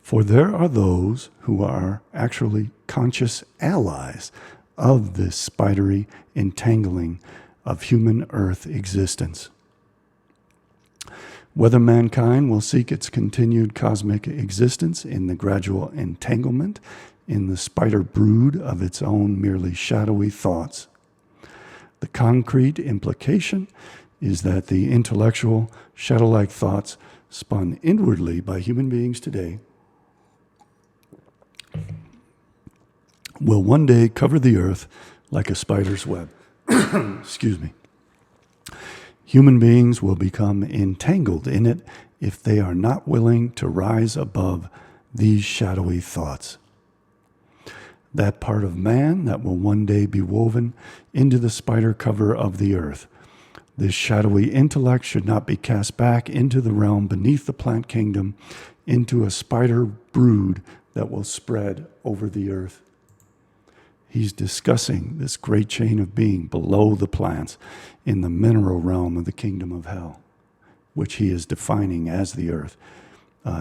For there are those who are actually conscious allies of this spidery entangling of human earth existence. Whether mankind will seek its continued cosmic existence in the gradual entanglement in the spider brood of its own merely shadowy thoughts. The concrete implication is that the intellectual, shadow-like thoughts spun inwardly by human beings today will one day cover the earth like a spider's web. Excuse me. Human beings will become entangled in it if they are not willing to rise above these shadowy thoughts. That part of man that will one day be woven into the spider cover of the earth. This shadowy intellect should not be cast back into the realm beneath the plant kingdom, into a spider brood that will spread over the earth. He's discussing this great chain of being below the plants in the mineral realm of the kingdom of hell, which he is defining as the earth,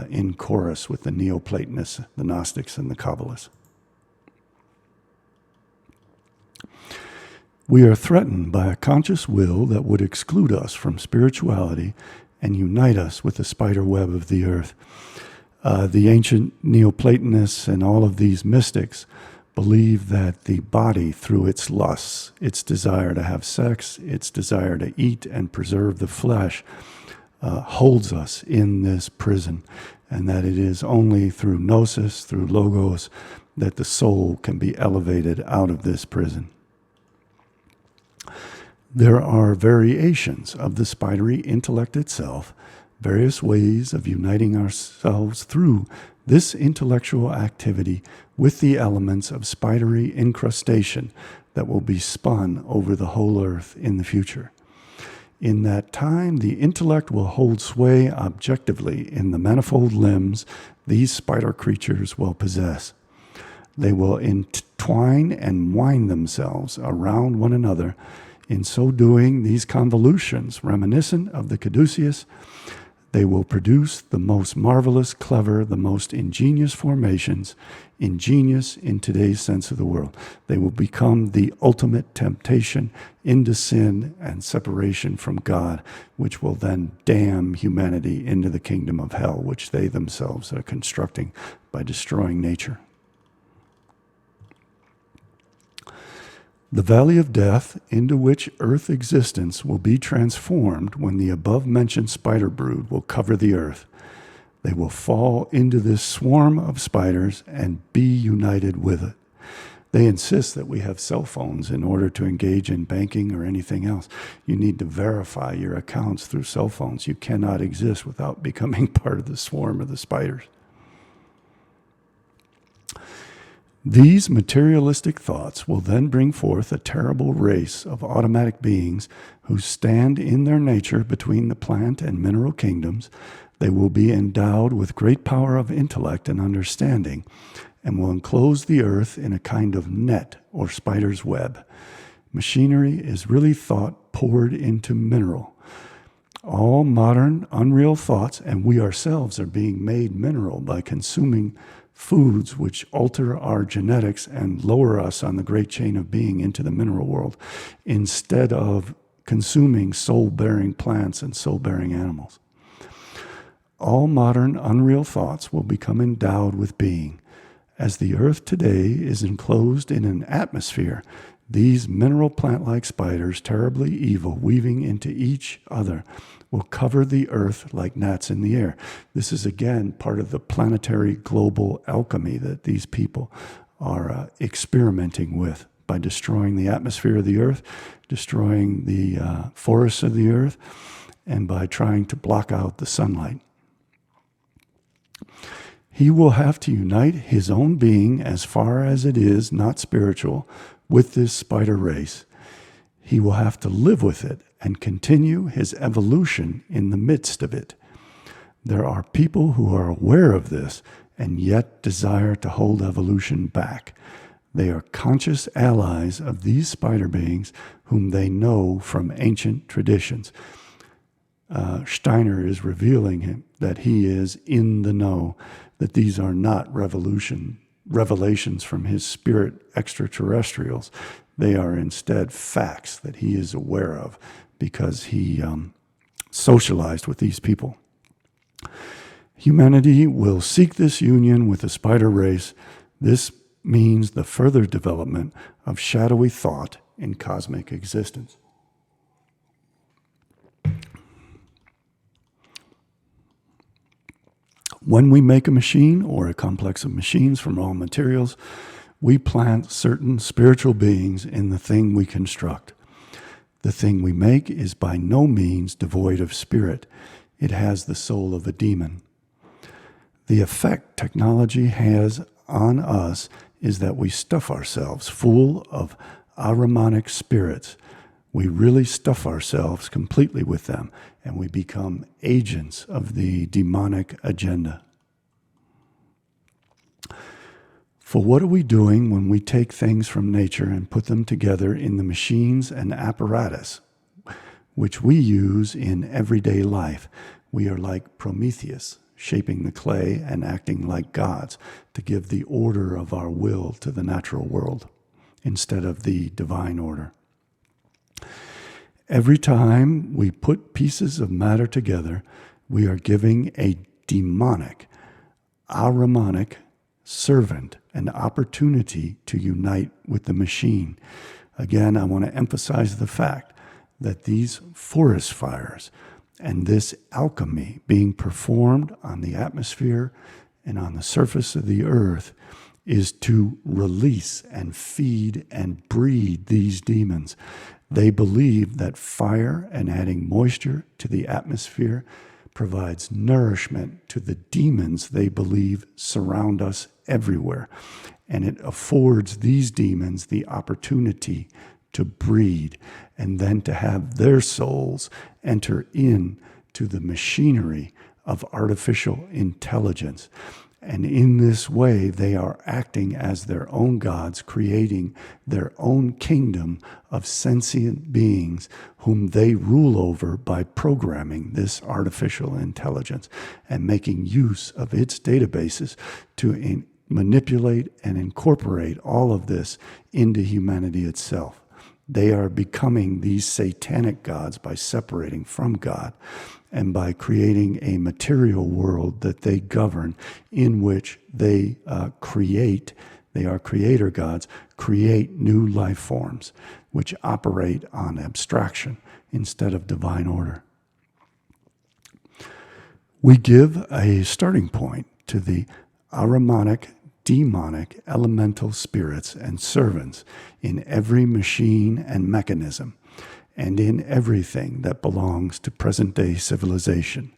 in chorus with the Neoplatonists, the Gnostics, and the Kabbalists. We are threatened by a conscious will that would exclude us from spirituality and unite us with the spider web of the earth. The ancient Neoplatonists and all of these mystics believe that the body, through its lusts, its desire to have sex, its desire to eat and preserve the flesh, holds us in this prison, and that it is only through gnosis, through logos, that the soul can be elevated out of this prison. There are variations of the spidery intellect itself, various ways of uniting ourselves through this intellectual activity with the elements of spidery incrustation that will be spun over the whole earth in the future. In that time, the intellect will hold sway objectively in the manifold limbs these spider creatures will possess. They will entwine and wind themselves around one another. In so doing, these convolutions, reminiscent of the caduceus, they will produce the most marvelous, clever, the most ingenious formations, ingenious in today's sense of the world. They will become the ultimate temptation into sin and separation from God, which will then damn humanity into the kingdom of hell, which they themselves are constructing by destroying nature. The valley of death into which earth existence will be transformed when the above-mentioned spider brood will cover the earth. They will fall into this swarm of spiders and be united with it. They insist that we have cell phones in order to engage in banking or anything else. You need to verify your accounts through cell phones. You cannot exist without becoming part of the swarm of the spiders. These materialistic thoughts will then bring forth a terrible race of automatic beings who stand in their nature between the plant and mineral kingdoms. They will be endowed with great power of intellect and understanding, and will enclose the earth in a kind of net or spider's web. Machinery is really thought poured into mineral. All modern, unreal thoughts, and we ourselves are being made mineral by consuming foods which alter our genetics and lower us on the great chain of being into the mineral world, instead of consuming soul-bearing plants and soul-bearing animals. All modern, unreal thoughts will become endowed with being. As the earth today is enclosed in an atmosphere, these mineral plant-like spiders, terribly evil, weaving into each other, will cover the earth like gnats in the air. This is, again, part of the planetary global alchemy that these people are experimenting with by destroying the atmosphere of the earth, destroying the forests of the earth, and by trying to block out the sunlight. He will have to unite his own being, as far as it is not spiritual, with this spider race. He will have to live with it and continue his evolution in the midst of it. There are people who are aware of this and yet desire to hold evolution back. They are conscious allies of these spider beings whom they know from ancient traditions. Steiner is revealing him that he is in the know, that these are not revelations from his spirit extraterrestrials. They are instead facts that he is aware of because he socialized with these people. Humanity will seek this union with the spider race. This means the further development of shadowy thought in cosmic existence. When we make a machine or a complex of machines from raw materials, we plant certain spiritual beings in the thing we construct. The thing we make is by no means devoid of spirit. It has the soul of a demon. The effect technology has on us is that we stuff ourselves full of Ahrimanic spirits. We really stuff ourselves completely with them, and we become agents of the demonic agenda. For what are we doing when we take things from nature and put them together in the machines and apparatus which we use in everyday life? We are like Prometheus, shaping the clay and acting like gods to give the order of our will to the natural world instead of the divine order. Every time we put pieces of matter together, we are giving a demonic, ahrimanic servant an opportunity to unite with the machine. Again, I want to emphasize the fact that these forest fires and this alchemy being performed on the atmosphere and on the surface of the earth is to release and feed and breed these demons. They believe that fire and adding moisture to the atmosphere provides nourishment to the demons they believe surround us everywhere. And it affords these demons the opportunity to breed and then to have their souls enter into the machinery of artificial intelligence. And in this way, they are acting as their own gods, creating their own kingdom of sentient beings whom they rule over by programming this artificial intelligence and making use of its databases to manipulate and incorporate all of this into humanity itself. They are becoming these satanic gods by separating from God and by creating a material world that they govern, in which they are creator gods, create new life forms which operate on abstraction instead of divine order. We give a starting point to the ahrimanic, demonic, elemental spirits and servants in every machine and mechanism, and in everything that belongs to present-day civilization.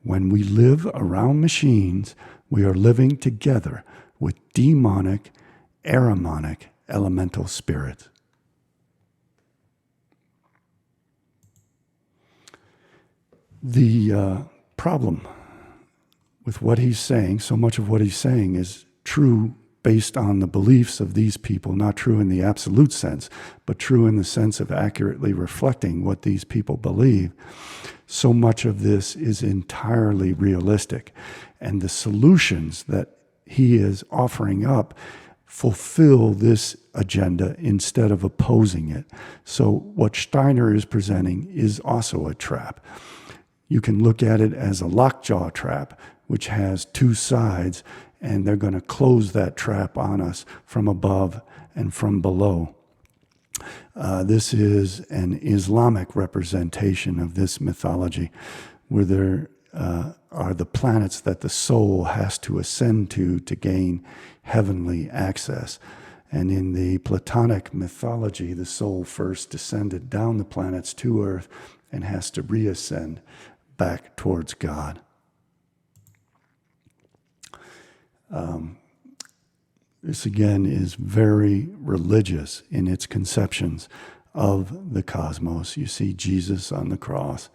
When we live around machines, we are living together with demonic, ahrimanic, elemental spirits. The problem with what he's saying, so much of what he's saying is true based on the beliefs of these people, not true in the absolute sense, but true in the sense of accurately reflecting what these people believe. So much of this is entirely realistic. And the solutions that he is offering up fulfill this agenda instead of opposing it. So what Steiner is presenting is also a trap. You can look at it as a lockjaw trap, which has two sides, and they're going to close that trap on us from above and from below. This is an Islamic representation of this mythology, where there are the planets that the soul has to ascend to gain heavenly access. And in the Platonic mythology, the soul first descended down the planets to Earth and has to reascend back towards God. This again is very religious in its conceptions of the cosmos. You see Jesus on the cross,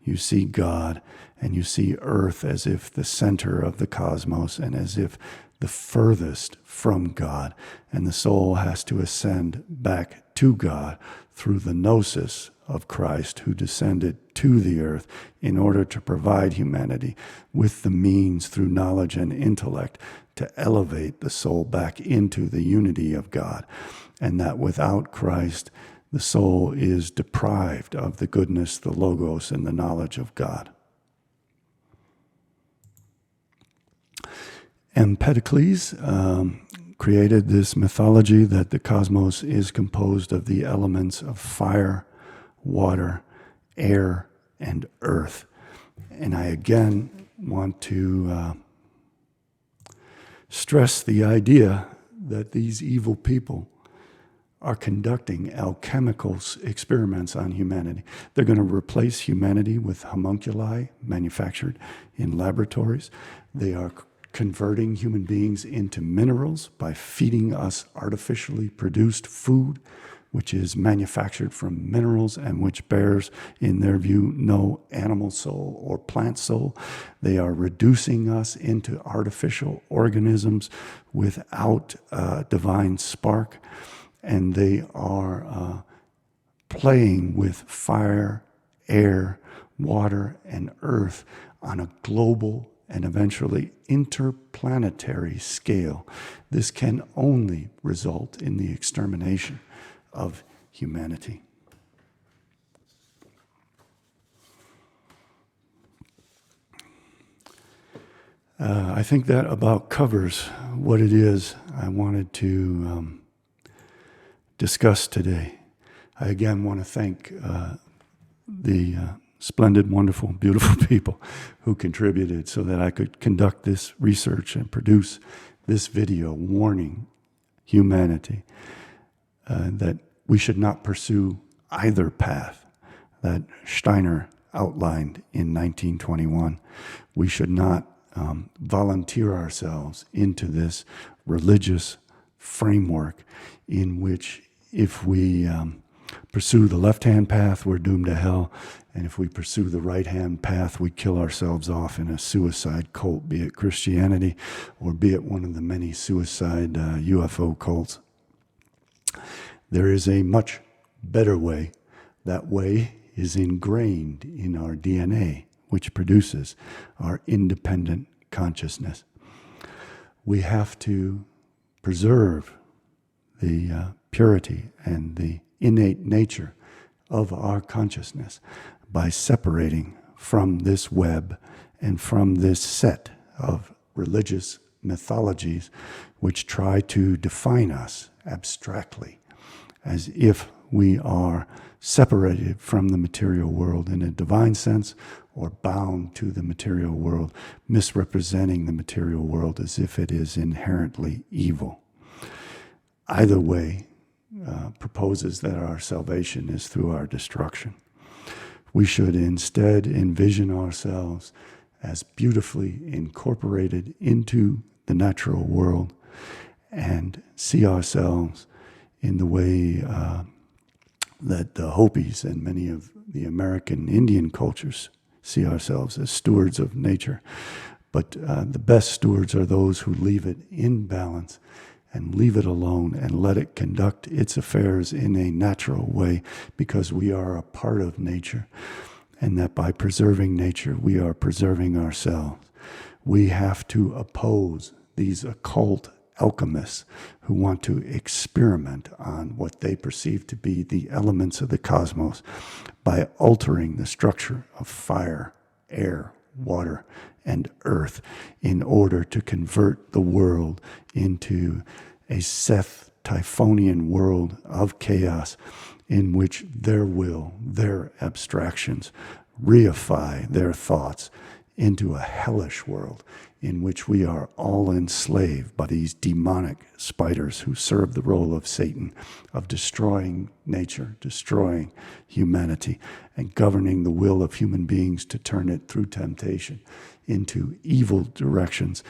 you see God, and you see Earth as if the center of the cosmos and as if the furthest from God. And the soul has to ascend back to God through the gnosis of Christ, who descended to the earth in order to provide humanity with the means through knowledge and intellect to elevate the soul back into the unity of God. And that without Christ, the soul is deprived of the goodness, the logos, and the knowledge of God. Empedocles created this mythology that the cosmos is composed of the elements of fire, water, air, and earth. And I again want to stress the idea that these evil people are conducting alchemical experiments on humanity. They're going to replace humanity with homunculi manufactured in laboratories. They are converting human beings into minerals by feeding us artificially produced food which is manufactured from minerals and which bears, in their view, no animal soul or plant soul. They are reducing us into artificial organisms without a divine spark, and they are playing with fire, air, water, and earth on a global and eventually interplanetary scale. This can only result in the extermination of humanity. I think that about covers what it is I wanted to discuss today. I again want to thank the splendid, wonderful, beautiful people who contributed so that I could conduct this research and produce this video warning humanity that we should not pursue either path that Steiner outlined in 1921. We should not volunteer ourselves into this religious framework in which if we pursue the left-hand path, we're doomed to hell. And if we pursue the right-hand path, we kill ourselves off in a suicide cult, be it Christianity or be it one of the many suicide UFO cults. There is a much better way. That way is ingrained in our DNA, which produces our independent consciousness. We have to preserve the purity and the innate nature of our consciousness by separating from this web and from this set of religious mythologies which try to define us abstractly as if we are separated from the material world in a divine sense or bound to the material world, misrepresenting the material world as if it is inherently evil. Either way proposes that our salvation is through our destruction. We should instead envision ourselves as beautifully incorporated into the natural world and see ourselves in the way that the Hopis and many of the American Indian cultures see ourselves as stewards of nature. But the best stewards are those who leave it in balance and leave it alone and let it conduct its affairs in a natural way, because we are a part of nature, and that by preserving nature, we are preserving ourselves. We have to oppose these occult alchemists who want to experiment on what they perceive to be the elements of the cosmos by altering the structure of fire, air, water, and earth in order to convert the world into a Seth Typhonian world of chaos in which their will, their abstractions, reify their thoughts into a hellish world in which we are all enslaved by these demonic spiders who serve the role of Satan, of destroying nature, destroying humanity, and governing the will of human beings to turn it through temptation into evil directions,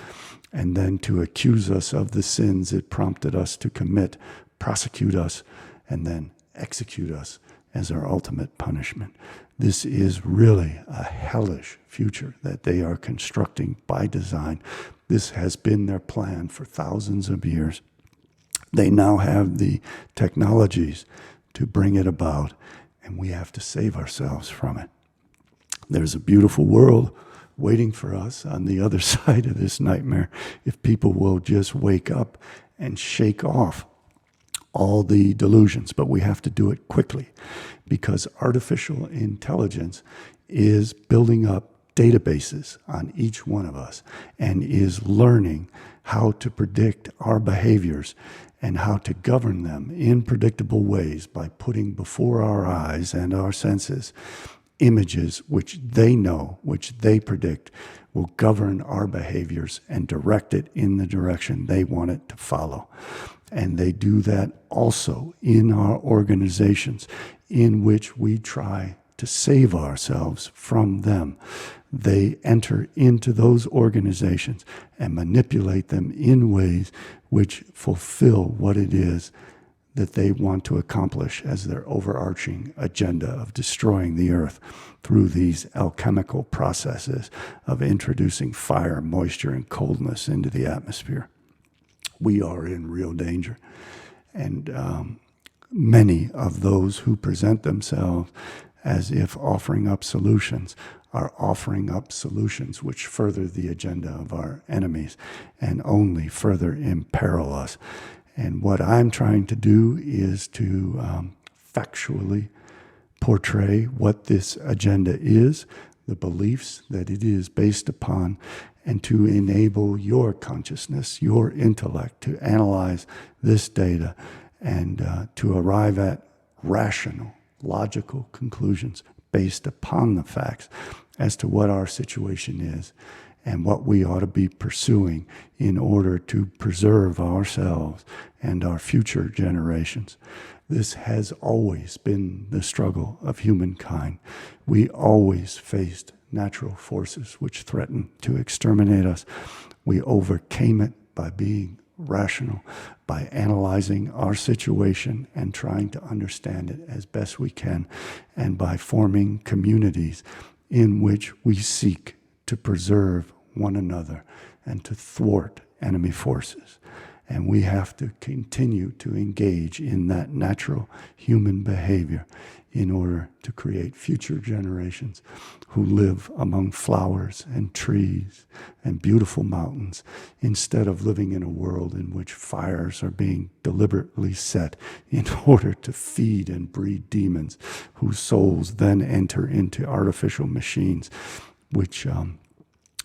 and then to accuse us of the sins it prompted us to commit, prosecute us, and then execute us as our ultimate punishment. This is really a hellish future that they are constructing by design. This has been their plan for thousands of years. They now have the technologies to bring it about, and we have to save ourselves from it. There's a beautiful world waiting for us on the other side of this nightmare if people will just wake up and shake off all the delusions. But we have to do it quickly, because artificial intelligence is building up databases on each one of us and is learning how to predict our behaviors and how to govern them in predictable ways by putting before our eyes and our senses images which they know, which they predict will govern our behaviors and direct it in the direction they want it to follow. And they do that also in our organizations, in which we try to save ourselves from them. They enter into those organizations and manipulate them in ways which fulfill what it is that they want to accomplish as their overarching agenda of destroying the earth through these alchemical processes of introducing fire, moisture, and coldness into the atmosphere. We are in real danger. And many of those who present themselves as if offering up solutions are offering up solutions which further the agenda of our enemies and only further imperil us. And what I'm trying to do is to factually portray what this agenda is, the beliefs that it is based upon, and to enable your consciousness, your intellect, to analyze this data and to arrive at rational, logical conclusions based upon the facts as to what our situation is and what we ought to be pursuing in order to preserve ourselves and our future generations. This has always been the struggle of humankind. We always faced natural forces which threatened to exterminate us. We overcame it by being rational, by analyzing our situation and trying to understand it as best we can, and by forming communities in which we seek to preserve one another and to thwart enemy forces. And we have to continue to engage in that natural human behavior in order to create future generations who live among flowers and trees and beautiful mountains, instead of living in a world in which fires are being deliberately set in order to feed and breed demons whose souls then enter into artificial machines which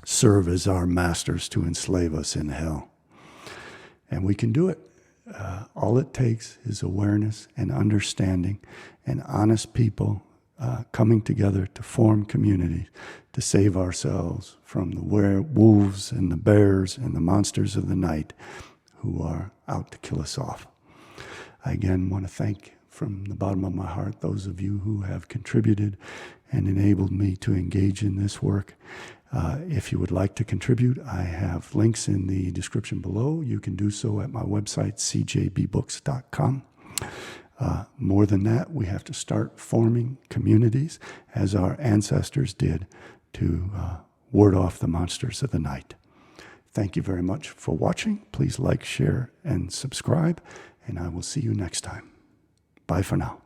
serve as our masters to enslave us in hell. And we can do it. All it takes is awareness and understanding and honest people coming together to form communities to save ourselves from the werewolves and the bears and the monsters of the night who are out to kill us off. I again want to thank from the bottom of my heart those of you who have contributed and enabled me to engage in this work. If you would like to contribute, I have links in the description below. You can do so at my website, cjbbooks.com. More than that, we have to start forming communities as our ancestors did to ward off the monsters of the night. Thank you very much for watching. Please like, share, and subscribe, and I will see you next time. Bye for now.